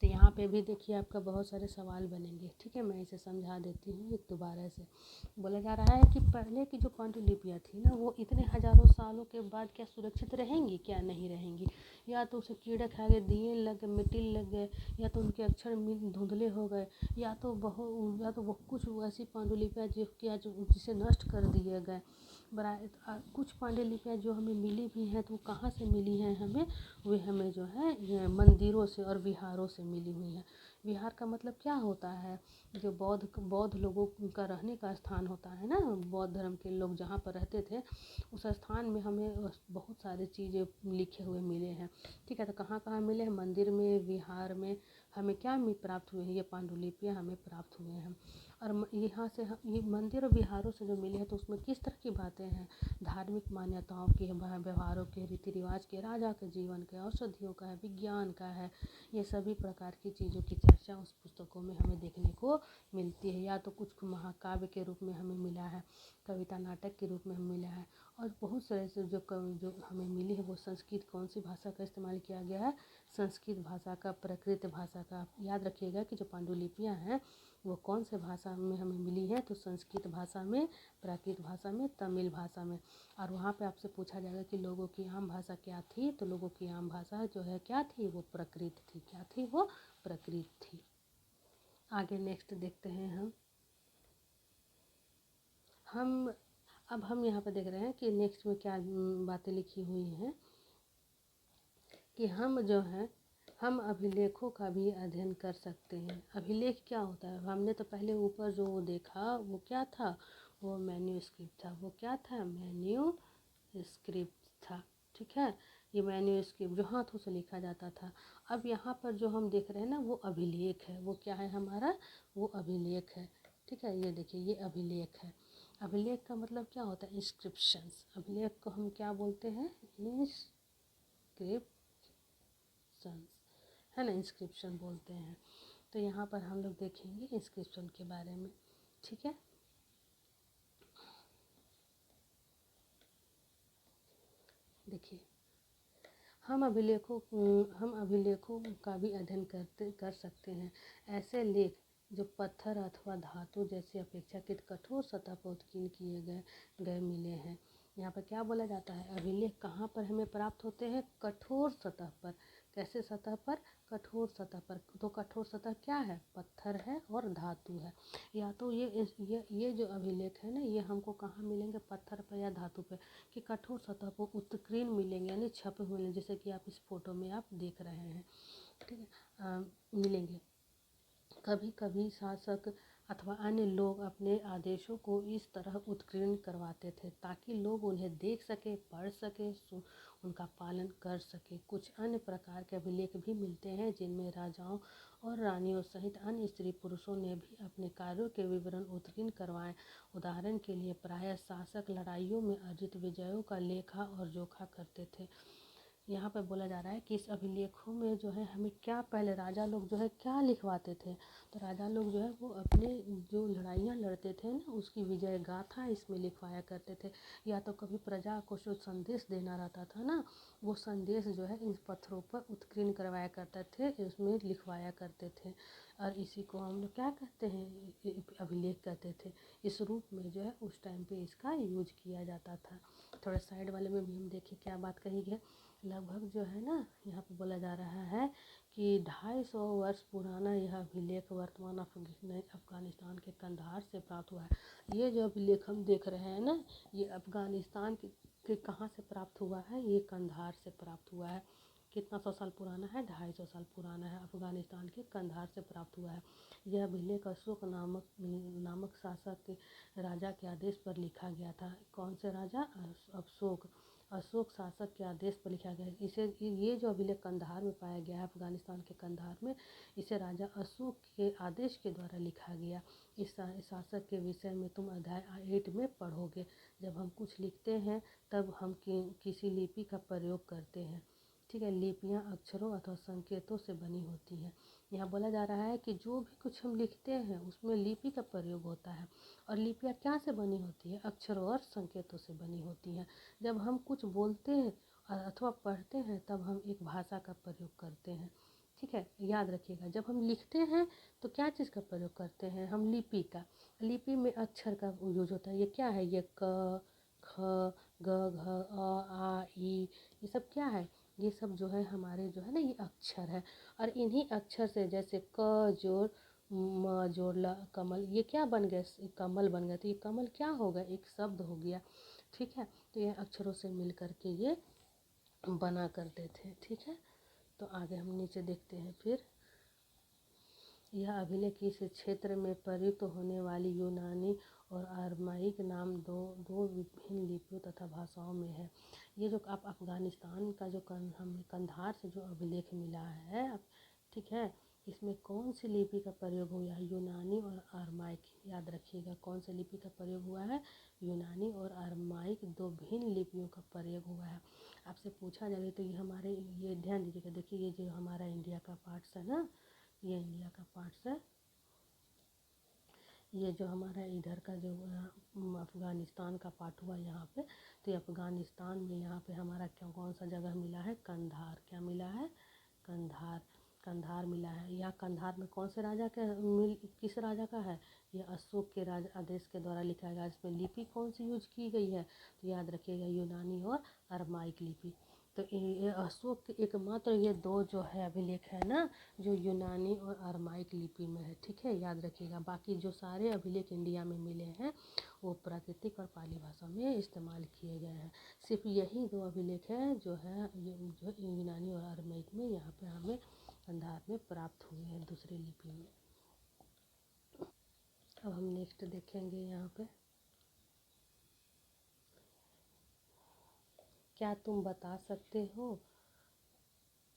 तो यहाँ पे भी देखिए आपका बहुत सारे सवाल बनेंगे, ठीक है। मैं इसे समझा देती हूँ एक दोबारा से। बोला जा रहा है कि पहले की जो पांडुलिपियाँ थी ना, वो इतने हजारों सालों के बाद क्या सुरक्षित रहेंगी, क्या नहीं रहेंगी। या तो उसे कीड़े खा गए, दिए लग गए, मिट्टी लग गए, या तो उनके अक्षर धुंधले हो गए, या तो कुछ ऐसी पांडुलिपियाँ जिसे नष्ट कर दिए गए। कुछ पांडुलिपियाँ जो हमें मिली भी हैं, तो वो कहाँ से मिली हैं हमें, वे हमें जो है मंदिरों से और विहारों से मिली हुई हैं। विहार का मतलब क्या होता है, जो बौद्ध लोगों का रहने का स्थान होता है ना, बौद्ध धर्म के लोग जहाँ पर रहते थे उस स्थान में हमें बहुत सारी चीज़ें लिखे हुए मिले हैं। ठीक है, तो कहाँ कहाँ मिले हैं, मंदिर में, विहार में हमें क्या प्राप्त हुए हैं, ये पांडुलिपियाँ हमें प्राप्त हुए हैं। और यहाँ से ये मंदिर और विहारों से जो मिले हैं तो उसमें किस तरह की बातें हैं, धार्मिक मान्यताओं की, व्यवहारों के, रीति रिवाज के, राजा के जीवन के, औषधियों का है, विज्ञान का है, ये सभी प्रकार की चीज़ों की चर्चा उस पुस्तकों में हमें देखने को मिलती है। या तो कुछ महाकाव्य के रूप में हमें मिला है, कविता नाटक के रूप में हमें मिला है, और बहुत सारे से जो हमें मिली है वो संस्कृत, कौन सी भाषा का इस्तेमाल किया गया है, संस्कृत भाषा का, प्राकृत भाषा का। याद रखिएगा कि जो पांडुलिपियाँ हैं वो कौन से भाषा में हमें मिली है, तो संस्कृत भाषा में, प्राकृत भाषा में, तमिल भाषा में। और वहाँ पे आपसे पूछा जाएगा कि लोगों की आम भाषा क्या थी, तो लोगों की आम भाषा जो है क्या थी, वो प्राकृत थी। क्या थी, वो प्राकृत थी। आगे नेक्स्ट देखते हैं हम अब हम यहाँ पे देख रहे हैं कि नेक्स्ट में क्या बातें लिखी हुई हैं कि हम जो है हम अभिलेखों का भी अध्ययन कर सकते हैं। अभिलेख क्या होता है, हमने तो पहले ऊपर जो देखा वो क्या था, वो मैन्यूस्क्रिप्ट था। वो क्या था, मैन्यूस्क्रिप्ट था। ठीक है, ये मैन्यूस्क्रिप्ट जो हाथों से लिखा जाता था। अब यहाँ पर जो हम देख रहे हैं ना वो अभिलेख है। वो क्या है हमारा, वो अभिलेख है। ठीक है, ये देखिए ये अभिलेख है। अभिलेख का मतलब क्या होता है, इंस्क्रिप्शंस। अभिलेख को हम क्या बोलते हैं, इंस्क्रिप्शंस, है ना, इंस्क्रिप्शन बोलते हैं। तो यहाँ पर हम लोग देखेंगे इंस्क्रिप्शन के बारे में। ठीक है, देखिए हम अभिलेखों का भी अध्ययन कर सकते हैं। ऐसे लेख जो पत्थर अथवा धातु जैसे अपेक्षाकृत कठोर सतह पर उत्कीर्ण किए गए मिले हैं। यहाँ पर क्या बोला जाता है, अभिलेख कहाँ पर हमें प्राप्त होते हैं, कठोर सतह पर। कैसे सतह पर, कठोर सतह पर। तो कठोर सतह क्या है, पत्थर है और धातु है। या तो ये जो अभिलेख है ना, ये हमको कहाँ मिलेंगे, पत्थर पर या धातु पे, कि कठोर सतह पर उत्कीर्ण मिलेंगे, यानी छपे हुए मिलेंगे, जैसे कि आप इस फोटो में आप देख रहे हैं। ठीक है, मिलेंगे। कभी कभी शासक अथवा अन्य लोग अपने आदेशों को इस तरह उत्कीर्ण करवाते थे ताकि लोग उन्हें देख सके, पढ़ सके, उनका पालन कर सके। कुछ अन्य प्रकार के अभिलेख भी मिलते हैं जिनमें राजाओं और रानियों सहित अन्य स्त्री पुरुषों ने भी अपने कार्यों के विवरण उत्कीर्ण करवाए। उदाहरण के लिए प्रायः शासक लड़ाइयों में अर्जित विजयों का लेखा और जोखा करते थे। यहाँ पर बोला जा रहा है कि इस अभिलेखों में जो है हमें क्या, पहले राजा लोग जो है क्या लिखवाते थे, तो राजा लोग जो है वो अपने जो लड़ाइयाँ लड़ते थे ना उसकी विजय गाथा इसमें लिखवाया करते थे। या तो कभी प्रजा को जो संदेश देना रहता था ना, वो संदेश जो है इन पत्थरों पर उत्कीर्ण करवाया करते थे, इसमें लिखवाया करते थे। और इसी को हम लोग क्या कहते हैं, अभिलेख कहते थे। इस रूप में जो है उस टाइम पे इसका यूज किया जाता था। थोड़ा साइड वाले में भी हम देखें क्या बात कही है। लगभग जो है ना, यहाँ पे बोला जा रहा है कि 250 वर्ष पुराना यह अभिलेख वर्तमान अफगानिस्तान के कंधार से प्राप्त हुआ है। ये जो अभिलेख हम देख रहे हैं ना, ये अफगानिस्तान के कहाँ से प्राप्त हुआ है, ये कंधार से प्राप्त हुआ है। कितना 100 साल पुराना है, 250 साल पुराना है, अफगानिस्तान के कंधार से प्राप्त हुआ है। यह अभिलेख अशोक नामक शासक के राजा के आदेश पर लिखा गया था। कौन से राजा, अशोक शासक के आदेश पर लिखा गया है। इसे ये जो अभिलेख कंधार में पाया गया है, अफगानिस्तान के कंधार में, इसे राजा अशोक के आदेश के द्वारा लिखा गया। इस शासक के विषय में तुम अध्याय 8 में पढ़ोगे। जब हम कुछ लिखते हैं तब हम किसी लिपि का प्रयोग करते हैं। ठीक है, लिपियाँ अक्षरों अथवा संकेतों से बनी होती हैं। यहाँ बोला जा रहा है कि जो भी कुछ हम लिखते हैं उसमें लिपि का प्रयोग होता है। और लिपियाँ क्या से बनी होती है, अक्षरों और संकेतों से बनी होती हैं। जब हम कुछ बोलते हैं अथवा पढ़ते हैं तब हम एक भाषा का प्रयोग करते हैं। ठीक है, याद रखिएगा, जब हम लिखते हैं तो क्या चीज़ का प्रयोग करते हैं, हम लिपि का। लिपि में अक्षर का यूज होता है। ये क्या है, ये क, ख, ग, घ, आ, ई, ये सब क्या है, ये सब जो है हमारे जो है ना ये अक्षर है। और इन्हीं अक्षर से जैसे क जोड़ म जोड़ ल कमल, ये क्या बन गया, कमल बन गया। तो ये कमल क्या होगा, एक शब्द हो गया। ठीक है, तो ये अक्षरों से मिल करके ये बना करते थे। ठीक है, तो आगे हम नीचे देखते हैं फिर। यह अभिलेख इस क्षेत्र में प्रयुक्त होने वाली यूनानी और अरमाइक नाम दो दो विभिन्न लिपियों तथा भाषाओं में है। ये जो आप अफ़गानिस्तान का जो हमें कंधार से जो अभिलेख मिला है, ठीक है, इसमें कौन सी लिपि का प्रयोग हुआ है? यूनानी और अरमाइक। याद रखिएगा कौन सी लिपि का प्रयोग हुआ है? यूनानी और अरमाइक दो भिन्न लिपियों का प्रयोग हुआ है। आपसे पूछा जाए तो ये हमारे, ये ध्यान दीजिएगा, देखिए ये जो हमारा इंडिया का पार्ट्स है ना, ये इंडिया का पार्ट्स है, ये जो हमारा इधर का जो अफ़गानिस्तान का पार्ट हुआ यहाँ पे, तो ये अफ़गानिस्तान में यहाँ पे हमारा क्या कौन सा जगह मिला है? कंधार। क्या मिला है? कंधार। कंधार मिला है। यह कंधार में कौन से राजा के किस राजा का है? ये अशोक के राज आदेश के द्वारा लिखा गया। इसमें लिपि कौन सी यूज की गई है? तो याद रखिएगा यूनानी और अरमाइक लिपि। तो ये अशोक के एकमात्र ये दो जो है अभिलेख है ना, जो यूनानी और अरमाइक लिपि में है, ठीक है, याद रखिएगा। बाकी जो सारे अभिलेख इंडिया में मिले हैं वो प्राकृतिक और पाली भाषा में इस्तेमाल किए गए हैं। सिर्फ यही दो अभिलेख है जो है जो यूनानी और अरमाइक में यहाँ पे हमें कंधार में प्राप्त हुए हैं दूसरी लिपि में। अब हम नेक्स्ट देखेंगे यहाँ पे, क्या तुम बता सकते हो,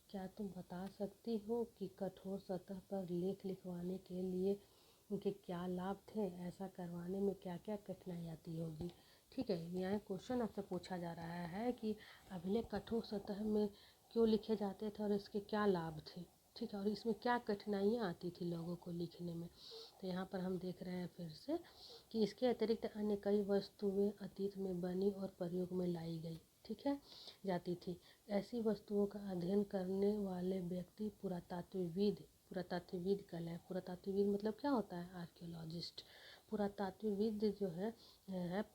क्या तुम बता सकती हो कि कठोर सतह पर लेख लिखवाने के लिए उनके क्या लाभ थे? ऐसा करवाने में क्या क्या कठिनाई आती होगी? ठीक है, यहाँ क्वेश्चन आपसे पूछा जा रहा है कि अभिलेख कठोर सतह में क्यों लिखे जाते थे और इसके क्या लाभ थे, ठीक है, और इसमें क्या कठिनाइयाँ आती थी लोगों को लिखने में। तो यहाँ पर हम देख रहे हैं फिर से कि इसके अतिरिक्त अन्य कई वस्तुएं अतीत में बनी और प्रयोग में लाई गई, ठीक है, जाती थी। ऐसी वस्तुओं का अध्ययन करने वाले व्यक्ति पुरातात्विद कहलाए। पुरातात्विद मतलब क्या होता है? आर्कियोलॉजिस्ट। पुरातात्विद जो है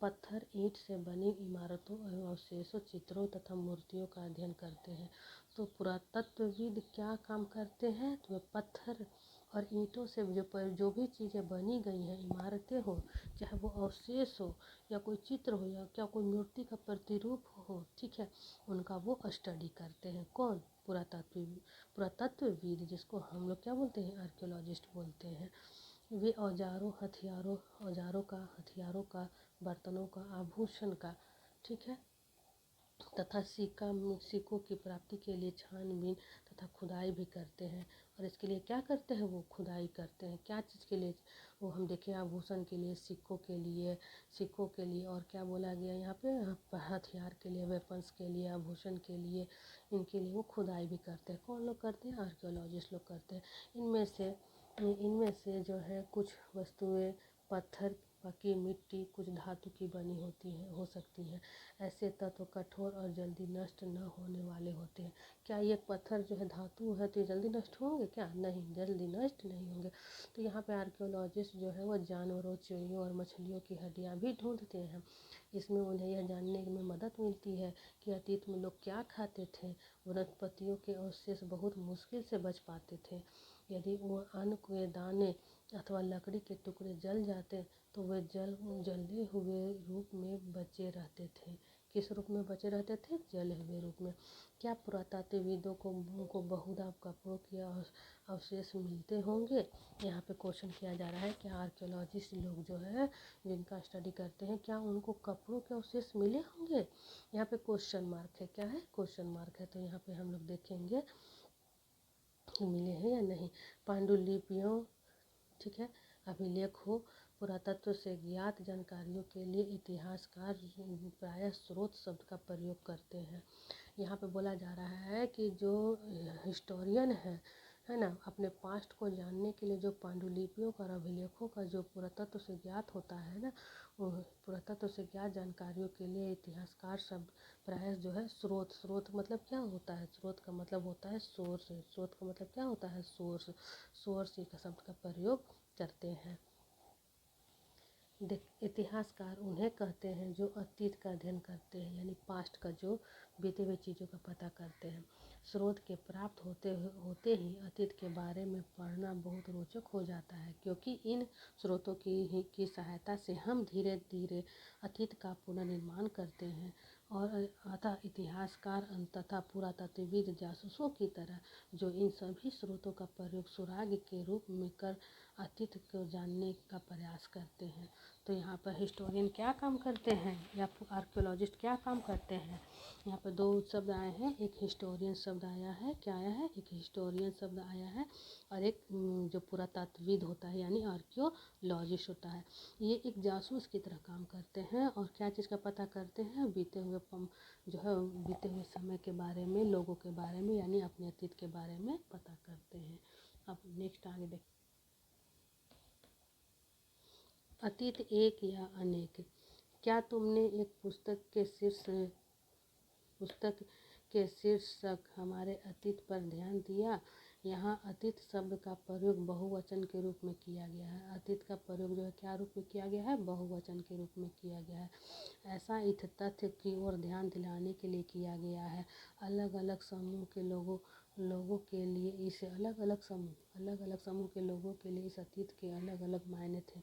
पत्थर ईंट से बनी इमारतों एवं अवशेषों, चित्रों तथा मूर्तियों का अध्ययन करते हैं। तो पुरातत्वविद क्या काम करते हैं? तो वे पत्थर और ईंटों से जो भी चीज़ें बनी गई हैं, इमारतें हो, चाहे वो अवशेष हो या कोई चित्र हो या क्या कोई मूर्ति का प्रतिरूप हो, ठीक है, उनका वो स्टडी करते हैं। कौन? पुरातत्वविद, जिसको हम लोग क्या बोलते हैं? आर्कियोलॉजिस्ट बोलते हैं। वे औजारों का, हथियारों का, बर्तनों का, आभूषण का, ठीक है, तथा सिक्कों की प्राप्ति के लिए छानबीन तथा खुदाई भी करते हैं। और इसके लिए क्या करते हैं? वो खुदाई करते हैं। क्या चीज़ के लिए? वो हम देखें आभूषण के लिए, सिक्कों के लिए और क्या बोला गया यहाँ पे? हथियार के लिए, वेपन्स के लिए, आभूषण के लिए, इनके लिए वो खुदाई भी करते हैं। कौन लोग करते हैं? आर्कियोलॉजिस्ट लोग करते हैं। इनमें से जो है कुछ वस्तुएं पत्थर, बाकी मिट्टी, कुछ धातु की बनी होती हैं, हो सकती हैं। ऐसे तत्व कठोर और जल्दी नष्ट न होने वाले होते हैं। क्या ये पत्थर जो है धातु है तो ये जल्दी नष्ट होंगे क्या? नहीं, जल्दी नष्ट नहीं होंगे। तो यहाँ पे आर्कियोलॉजिस्ट जो है वो जानवरों, चिड़ियों और मछलियों की हड्डियाँ भी ढूंढते हैं। इसमें उन्हें यह जानने में मदद मिलती है कि अतीत में लोग क्या खाते थे। वनस्पतियों के अवशेष बहुत मुश्किल से बच पाते थे। यदि वो अन्न के दाने अथवा लकड़ी के टुकड़े जल जाते तो वे जले हुए रूप में बचे रहते थे। किस रूप में बचे रहते थे? जले हुए रूप में। क्या पुरातात्विदों को बहुधा कपड़ों के अवशेष मिलते होंगे? यहाँ पे क्वेश्चन किया जा रहा है कि आर्कियोलॉजिस्ट लोग जो है जिनका स्टडी करते हैं, क्या उनको कपड़ों के अवशेष मिले होंगे? यहाँ पे क्वेश्चन मार्क है। क्या है? क्वेश्चन मार्क है। तो यहाँ पे हम लोग देखेंगे मिले हैं या नहीं। पांडुलिपियों, ठीक है, अभिलेख हो, पुरातत्व से ज्ञात जानकारियों के लिए इतिहासकार प्रायः स्रोत शब्द का प्रयोग करते हैं। यहाँ पे बोला जा रहा है कि जो हिस्टोरियन है ना, अपने पास्ट को जानने के लिए जो पांडुलिपियों और अभिलेखों का जो पुरातत्व से ज्ञात होता है ना, वो पुरातत्व से ज्ञात जानकारियों के लिए इतिहासकार शब्द प्रायः जो है स्रोत मतलब क्या होता है? स्रोत का मतलब होता है सोर्स। स्रोत का मतलब क्या होता है? सोर्स। सोर्स का शब्द का प्रयोग करते हैं। इतिहासकार उन्हें कहते हैं जो अतीत का अध्ययन करते हैं, यानी पास्ट का जो बीते हुए चीज़ों का पता करते हैं। स्रोत के प्राप्त होते ही अतीत के बारे में पढ़ना बहुत रोचक हो जाता है, क्योंकि इन स्रोतों की सहायता से हम धीरे धीरे अतीत का पुनर्निर्माण करते हैं और अतः इतिहासकार तथा पुरातत्वविद जासूसों की तरह जो इन सभी स्रोतों का प्रयोग सुराग के रूप में कर अतीत को जानने का प्रयास करते हैं। तो यहाँ पर हिस्टोरियन क्या काम करते हैं या आर्कियोलॉजिस्ट क्या काम करते हैं, यहाँ पर दो शब्द आए हैं। एक हिस्टोरियन शब्द आया है, क्या आया है, एक हिस्टोरियन शब्द आया है और एक जो पुरातत्वविद होता है यानी आर्कियोलॉजिस्ट होता है। ये एक जासूस की तरह काम करते हैं और क्या चीज़ का पता करते हैं, बीते हुए जो है बीते हुए समय के बारे में, लोगों के बारे में यानी अपने अतीत के बारे में पता करते हैं। अब नेक्स्ट आगे देख, अतीत एक या अनेक। क्या तुमने एक पुस्तक के शीर्षक हमारे अतीत पर ध्यान दिया। यहाँ अतीत शब्द का प्रयोग बहुवचन के रूप में किया गया है। अतीत का प्रयोग जो है क्या रूप में किया गया है, बहुवचन के रूप में किया गया है। ऐसा इस तथ्य की ओर ध्यान दिलाने के लिए किया गया है अलग अलग समूह के लोगों के लिए इस अलग अलग समूह के लोगों के लिए इस अतीत के अलग अलग मायने थे।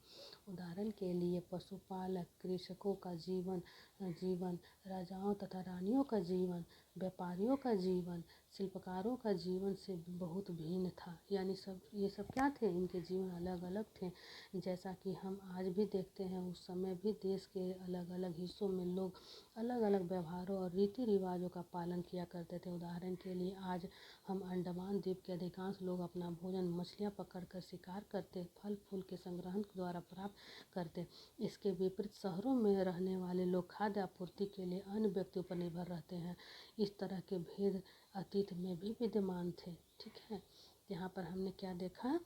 उदाहरण के लिए पशुपालक कृषकों का जीवन राजाओं तथा रानियों का जीवन, व्यापारियों का जीवन, शिल्पकारों का जीवन से बहुत भिन्न था। यानी ये सब क्या थे, इनके जीवन अलग अलग थे। जैसा कि हम आज भी देखते हैं, उस समय भी देश के अलग अलग हिस्सों में लोग अलग अलग व्यवहारों और रीति रिवाजों का पालन किया करते थे। उदाहरण के लिए आज हम अंडमान द्वीप के अधिकांश लोग अपना भोजन मछलियाँ पकड़कर शिकार करते, फल फूल के संग्रहण द्वारा प्राप्त करते। इसके विपरीत शहरों में रहने वाले लोग खाद्य आपूर्ति के लिए अन्य व्यक्तियों पर निर्भर रहते हैं। इस तरह के भेद अतीत में भी विद्यमान थे। ठीक है, यहाँ पर हमने क्या देखा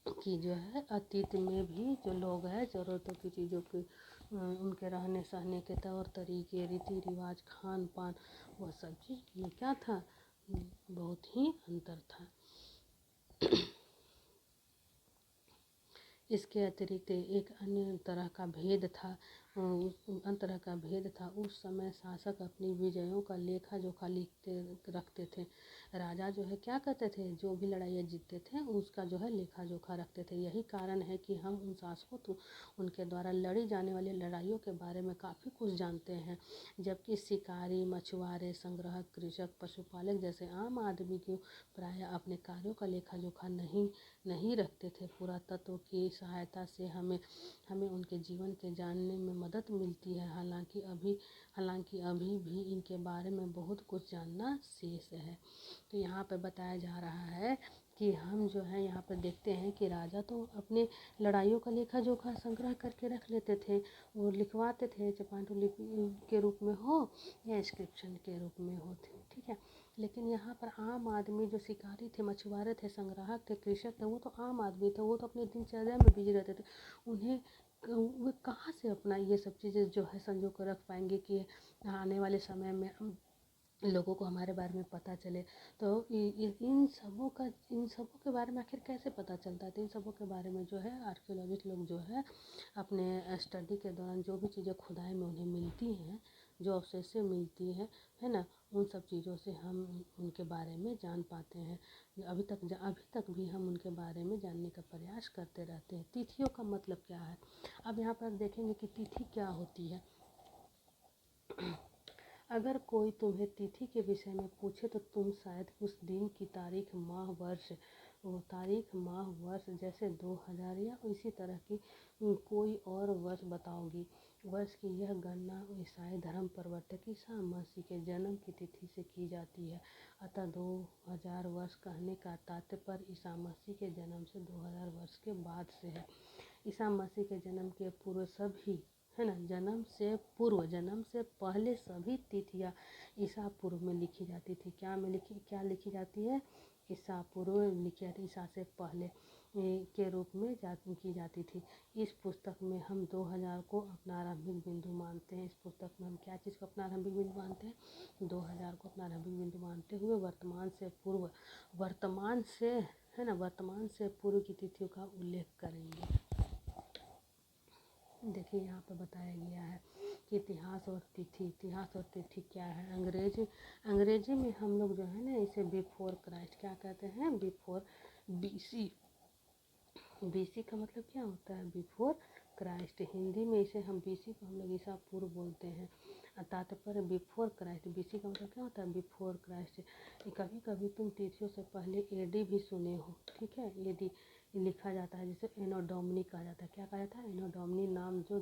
कि जो है अतीत में भी जो लोग हैं ज़रूरतों की चीज़ों की उनके रहने सहने के तौर तरीके, रीति रिवाज, खान पान, वह सब चीज़ में क्या था, बहुत ही अंतर था। इसके अतिरिक्त एक अन्य तरह का भेद था। उस समय शासक अपनी विजयों का लेखा जोखा रखते थे। राजा जो है क्या करते थे, जो भी लड़ाइयाँ जीतते थे उसका जो है लेखा जोखा रखते थे। यही कारण है कि हम उन शासकों तो उनके द्वारा लड़ी जाने वाली लड़ाइयों के बारे में काफ़ी कुछ जानते हैं, जबकि शिकारी, मछुआरे, संग्राहक, कृषक, पशुपालक जैसे आम आदमी की प्रायः अपने कार्यों का लेखा जोखा नहीं रखते थे। पुरातत्व की सहायता से हमें उनके जीवन के जानने में मदद मिलती है। हालांकि अभी भी इनके बारे में बहुत कुछ जानना शेष है। तो यहाँ पर बताया जा रहा है कि हम जो है यहाँ पर देखते हैं कि राजा तो अपने लड़ाइयों का लेखा जोखा संग्रह करके रख लेते थे, वो लिखवाते थे, चाहे पांडुलिपि के रूप में हो या इंस्क्रिप्शन के रूप में हो। ठीक है, लेकिन यहाँ पर आम आदमी जो शिकारी थे, मछुआरे थे, संग्राहक थे, कृषक थे, वो तो आम आदमी थे, वो तो अपने दिनचर्या में बिजी रहते थे। उन्हें वो कहाँ से अपना ये सब चीज़ें जो है संजो कर रख पाएंगे कि आने वाले समय में लोगों को हमारे बारे में पता चले। तो इन सबों के बारे में आखिर कैसे पता चलता है, तो इन सबों के बारे में जो है आर्कियोलॉजिस्ट लोग जो है अपने स्टडी के दौरान जो भी चीज़ें खुदाई में उन्हें मिलती हैं, जो अवशेषें मिलती है ना, उन सब चीज़ों से हम उनके बारे में जान पाते हैं। अभी तक भी हम उनके बारे में जानने का प्रयास करते रहते हैं। तिथियों का मतलब क्या है, अब यहाँ पर देखेंगे कि तिथि क्या होती है। अगर कोई तुम्हें तिथि के विषय में पूछे तो तुम शायद उस दिन की तारीख माह वर्ष जैसे 2000 या इसी तरह की कोई और वर्ष बताओगी। वर्ष की यह गणना ईसाई धर्म प्रवर्तक ईसा मसीह के जन्म की तिथि से की जाती है। अतः 2000 वर्ष कहने का तात्पर्य ईसा मसीह के जन्म से 2000 वर्ष के बाद से है। ईसा मसीह के जन्म के पूर्व सभी है ना, जन्म से पहले सभी तिथियाँ ईसा पूर्व में लिखी जाती थी। क्या लिखी जाती है, ईसा पूर्व में लिखी जाती, ईसा से पहले के रूप में की जाती थी। इस पुस्तक में हम 2000 को अपना आरंभिक बिंदु मानते हैं। इस पुस्तक में हम क्या चीज़ को अपना आरंभिक बिंदु मानते हैं, 2000 को अपना आरंभिक बिंदु मानते हुए वर्तमान से पूर्व की तिथियों का उल्लेख करेंगे। देखिए यहाँ पर बताया गया है कि इतिहास और तिथि क्या है। अंग्रेजी में हम लोग जो है ना इसे बिफोर क्राइस्ट क्या कहते हैं, बिफोर BC। BC का मतलब क्या होता है, बिफोर क्राइस्ट, हिंदी में इसे हम बीसी को हम लोग ईसा पूर्व बोलते हैं। तात्पर्य बिफोर क्राइस्ट, बीसी का मतलब क्या होता है? Before Christ. कभी कभी तुम तिथियों से पहले एडी भी सुने हो, ठीक है। एडी लिखा जाता है, जिसे एनो डोमिनी कहा जाता है। क्या कहा जाता है? एनो डोमिनी नाम जो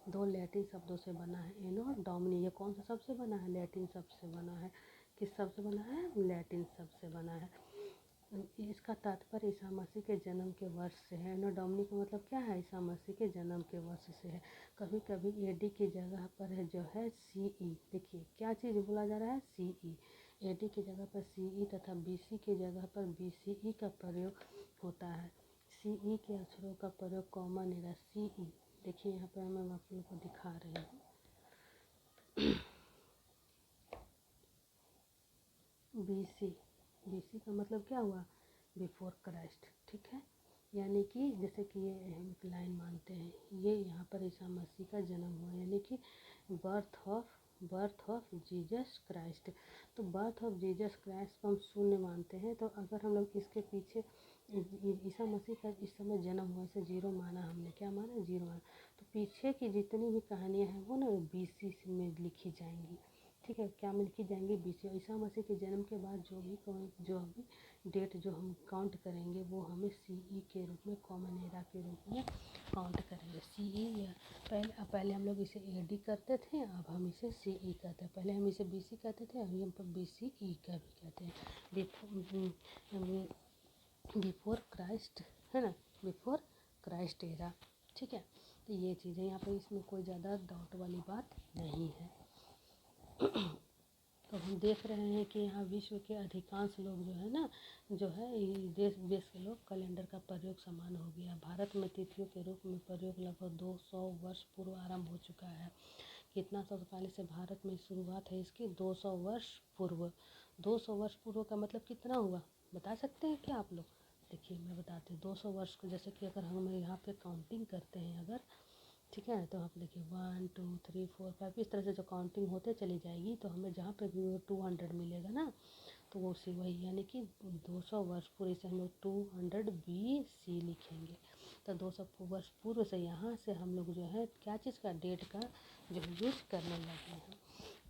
दो लैटिन शब्दों से बना है। एनो डोमिनी ये कौन सा शब्द से बना है? लैटिन शब्द से बना है। किस शब्द से बना है? लैटिन शब्द से बना है। इसका तात्पर्य ईसा मसीह के जन्म के वर्ष से है। एनो डोमिनी का मतलब क्या है? ईसा मसीह के जन्म के वर्ष से है। कभी कभी एडी की जगह पर है जो है सीई। देखिए क्या चीज़ बोला जा रहा है? सीई। एडी की जगह पर सीई तथा बीसी की जगह पर बीसीई का प्रयोग होता है। सीई के अक्षरों का प्रयोग कॉमन है। सीई देखिए यहाँ पर मैं आप लोगों को दिखा रही हूँ। बीसी, बीसी का मतलब क्या हुआ? बिफोर क्राइस्ट, ठीक है। यानी कि जैसे कि ये हम एक लाइन मानते हैं, ये यहाँ पर ईसा मसीह का जन्म हुआ, यानी कि बर्थ ऑफ जीसस क्राइस्ट। तो बर्थ ऑफ जीसस क्राइस्ट को हम शून्य मानते हैं। तो अगर हम लोग इसके पीछे ईसा मसीह का इस समय जन्म हुआ, इसे जीरो माना हमने। क्या माना? जीरो माना। तो पीछे की जितनी भी कहानियाँ हैं वो ना बीसी में लिखी जाएंगी, ठीक है। क्या में लिखी जाएंगी? बीसी। ईसा मसीह के जन्म के बाद जो भी डेट जो हम काउंट करेंगे वो हमें सीई के रूप में, कॉमन एरा के रूप में काउंट करेंगे। सीई या पहले हम लोग इसे एडी करते थे, अब हम इसे सीई कहते हैं। पहले हम इसे बीसी कहते थे, अभी हम बीसीई का भी कहते हैं। बिफोर क्राइस्ट है ना, बिफोर क्राइस्ट एरा, ठीक है। तो ये चीज़ें यहाँ पर, इसमें कोई ज़्यादा डाउट वाली बात नहीं है। तो हम देख रहे हैं कि यहाँ विश्व के अधिकांश लोग जो है ना, जो है देश विदेश के लोग कैलेंडर का प्रयोग समान हो गया। भारत में तिथियों के रूप में प्रयोग लगभग 200 वर्ष पूर्व आरंभ हो चुका है। कितना 140 से भारत में शुरुआत है इसकी? 200 वर्ष पूर्व। 200 वर्ष पूर्व का मतलब कितना हुआ? बता सकते हैं क्या आप लोग? देखिए मैं बताती हूँ। 200 वर्ष को जैसे कि अगर हम यहाँ पे काउंटिंग करते हैं अगर, ठीक है, तो आप देखिए 1 2 3 4 5 इस तरह से जो काउंटिंग होते चली जाएगी, तो हमें जहाँ पे भी वो 200 मिलेगा ना, तो वो सी वही, यानी कि 200 वर्ष पूर्व से हम लोग 200 BC लिखेंगे। तो 200 वर्ष पूर्व से यहाँ से हम लोग जो है क्या चीज़ का, डेट का जो यूज़ करने लगे हैं।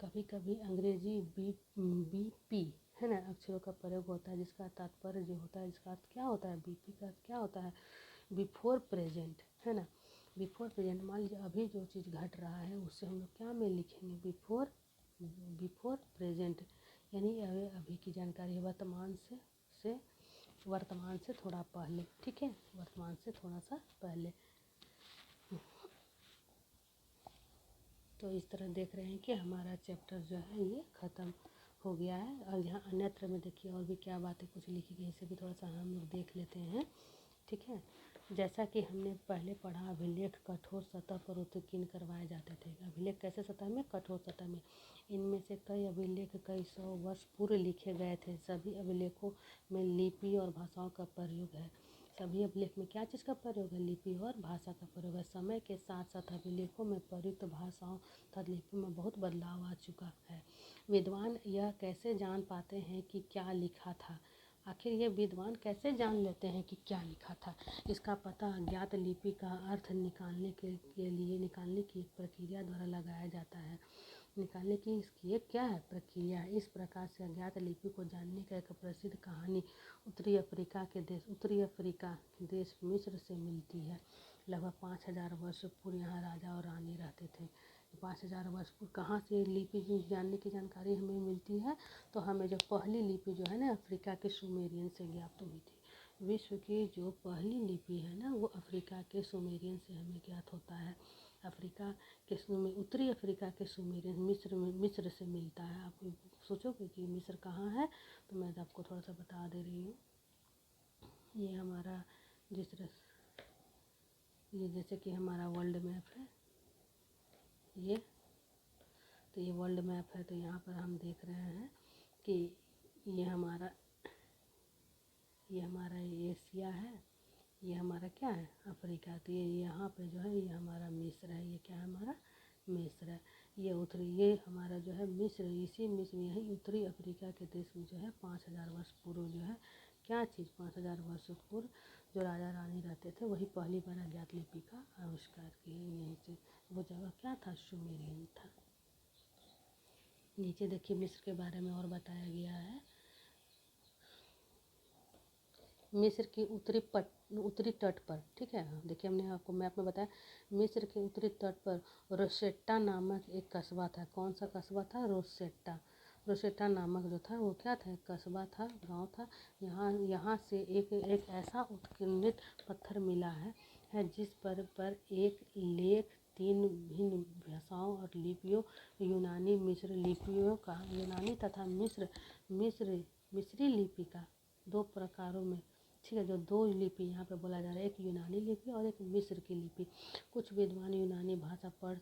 कभी कभी अंग्रेजी BP है ना अक्षरों का प्रयोग होता है, जिसका तात्पर्य जो होता है, जिसका अर्थ क्या होता है? BP का अर्थ क्या होता है? बिफोर प्रेजेंट, है ना। बिफोर प्रेजेंट, मान लीजिए अभी जो चीज़ घट रहा है उससे हम लोग क्या में लिखेंगे? बिफोर प्रेजेंट, यानी अभी की जानकारी, वर्तमान से थोड़ा पहले, ठीक है, वर्तमान से थोड़ा सा पहले। तो इस तरह देख रहे हैं कि हमारा चैप्टर जो है ये ख़त्म हो गया है। और यहाँ अन्यत्र में देखिए और भी क्या बातें कुछ लिखी गई, इसे भी थोड़ा सा हम लोग देख लेते हैं, ठीक है। जैसा कि हमने पहले पढ़ा, अभिलेख कठोर सतह पर उत्कीर्ण करवाए जाते थे। अभिलेख कैसे सतह में? कठोर सतह में। इनमें से कई अभिलेख कई सौ वर्ष पूर्व लिखे गए थे। सभी अभिलेखों में लिपि और भाषाओं का प्रयोग है। सभी अभिलेख में क्या चीज़ का प्रयोग है? लिपि और भाषा का प्रयोग है। समय के साथ साथ अभिलेखों में प्रयुक्त भाषाओं तथा लिपि में बहुत बदलाव आ चुका है। विद्वान यह कैसे जान पाते हैं कि क्या लिखा था? आखिर ये विद्वान कैसे जान लेते हैं कि क्या लिखा था? इसका पता अज्ञात लिपि का अर्थ निकालने की प्रक्रिया द्वारा लगाया जाता है। निकालने की इसकी एक क्या है? प्रक्रिया। इस प्रकार से अज्ञात लिपि को जानने का एक प्रसिद्ध कहानी उत्तरी अफ्रीका के देश मिस्र से मिलती है। लगभग 5000 वर्ष पूर्व यहाँ राजा और रानी रहते थे। 5000 वर्ष पूर्व कहाँ से लिपि जानने की जानकारी हमें मिलती है? तो हमें जो पहली लिपि जो है ना अफ्रीका के सुमेरियन से ज्ञात हुई थी। विश्व की जो पहली लिपि है ना वो अफ्रीका के सुमेरियन से हमें ज्ञात होता है। अफ्रीका के उत्तरी अफ्रीका के सुमेरियन मिस्र से मिलता है। आप सोचोगे कि मिस्र कहाँ है, तो मैं आपको थोड़ा सा बता दे रही हूँ। ये हमारा ये जैसे कि हमारा वर्ल्ड मैप है ये, तो ये वर्ल्ड मैप है। तो यहाँ पर हम देख रहे हैं कि ये हमारा एशिया है, ये हमारा क्या है? अफ्रीका। तो ये यहाँ पे जो है ये हमारा मिस्र है। ये क्या है? हमारा मिस्र है। ये हमारा जो है मिस्र, इसी मिस्र यही उत्तरी अफ्रीका के देश में जो है 5000 वर्ष पूर्व जो है क्या चीज़ 5000 वर्षों पूर्व जो राजा रानी रहते थे वही पहली बार अज्ञात लिपि का आविष्कार किए। यहीं से वो जगह क्या था, सुमेरियन था। नीचे देखिए मिस्र के बारे में और बताया गया है। मिस्र की उत्तरी तट पर, ठीक है, देखिए हमने आपको मैप में बताया, मिस्र के उत्तरी तट पर रोसेट्टा नामक एक कस्बा था। कौन सा कस्बा था? रोसेट्टा नामक जो था वो क्या था? एक कस्बा था, गांव था। यहाँ से एक ऐसा उत्कीर्णित पत्थर मिला है जिस पर एक लेख 3 भिन्न भाषाओं और लिपियों, यूनानी मिस्र लिपियों का, यूनानी तथा मिस्री लिपि का 2 प्रकारों में, ठीक है, जो 2 लिपि यहाँ पे बोला जा रहा है, एक यूनानी लिपि और एक मिस्र की लिपि। कुछ विद्वान यूनानी भाषा पढ़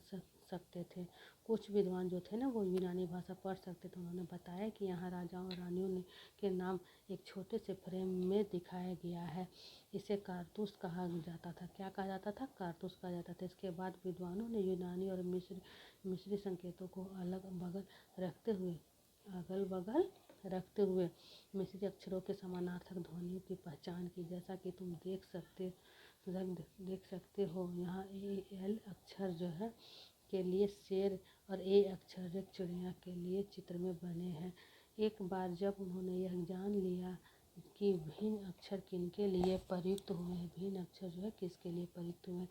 सकते थे, कुछ विद्वान जो थे ना वो यूनानी भाषा पढ़ सकते थे। उन्होंने बताया कि यहाँ राजाओं और रानियों के नाम एक छोटे से फ्रेम में दिखाया गया है। इसे कारतूस कहा जाता था। क्या कहा जाता था? कारतूस कहा जाता था। इसके बाद विद्वानों ने यूनानी और मिस्री संकेतों को अगल बगल रखते हुए मिस्री अक्षरों के समानार्थक ध्वनियों की पहचान की। जैसा कि तुम देख सकते हो यहाँ एल अक्षर जो है के लिए शेर और ए अक्षर एक चिड़िया के लिए चित्र में बने हैं। एक बार जब उन्होंने यह जान लिया कि भिन्न अक्षर किनके लिए प्रयुक्त हुए हैं, भिन्न अक्षर जो है किसके लिए प्रयुक्त हुए,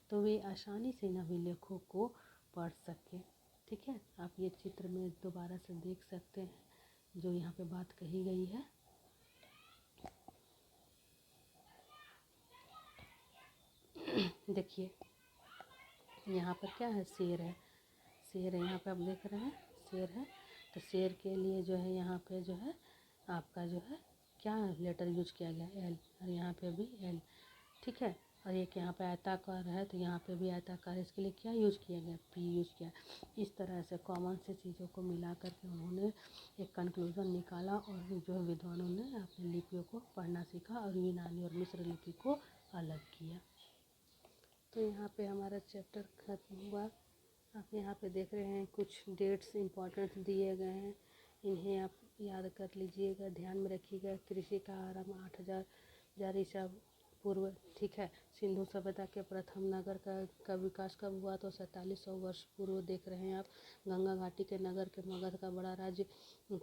तो वे आसानी से इन अभिलेखों को पढ़ सके। ठीक है, आप ये चित्र में दोबारा से देख सकते हैं जो यहाँ पे बात कही गई है। देखिए यहाँ पर क्या है? शेर है, यहाँ पे आप देख रहे हैं शेर है। तो शेर के लिए जो है यहाँ पे जो है आपका जो है क्या लेटर यूज किया गया? एल, और यहाँ पे भी एल, ठीक है। और एक यहाँ पे आयताकार है तो यहाँ पे भी आयताकार, इसके लिए क्या यूज किया गया? पी यूज किया। इस तरह से कॉमन से चीज़ों को मिला करके उन्होंने एक कंक्लूजन निकाला और जो विद्वानों ने अपनी लिपियों को पढ़ना सीखा और यूनानी और मिस्र लिपि को अलग किया। तो यहाँ पे हमारा चैप्टर खत्म हुआ। आप यहाँ पे देख रहे हैं कुछ डेट्स इम्पोर्टेंट दिए गए हैं, इन्हें आप याद कर लीजिएगा, ध्यान में रखिएगा। कृषि का आरंभ 8000 ईसा पूर्व, ठीक है। सिंधु सभ्यता के प्रथम नगर का विकास कब हुआ? तो 4700 वर्ष पूर्व देख रहे हैं आप। गंगा घाटी के नगर के मगध का बड़ा राज्य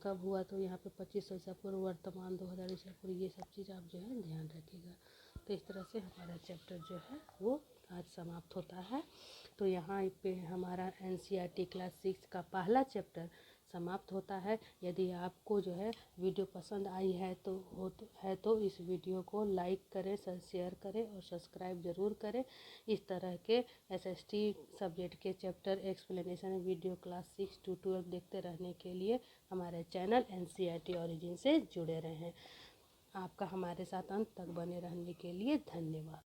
कब हुआ? तो यहाँ पे 2500 ईसा पूर्व, वर्तमान 2000 ईसा पूर्व। ये सब चीज़ आप जो है ध्यान रखिएगा। तो इस तरह से हमारा चैप्टर जो है वो आज समाप्त होता है। तो यहाँ पे हमारा NCERT क्लास 6 का पहला चैप्टर समाप्त होता है। यदि आपको जो है वीडियो पसंद आई है तो इस वीडियो को लाइक करें, शेयर करें और सब्सक्राइब ज़रूर करें। इस तरह के SST सब्जेक्ट के chapter explanation video class 6 to 12 देखते रहने के लिए हमारे चैनल NCERT ओरिजिन से जुड़े रहें। आपका हमारे साथ अंत तक बने रहने के लिए धन्यवाद।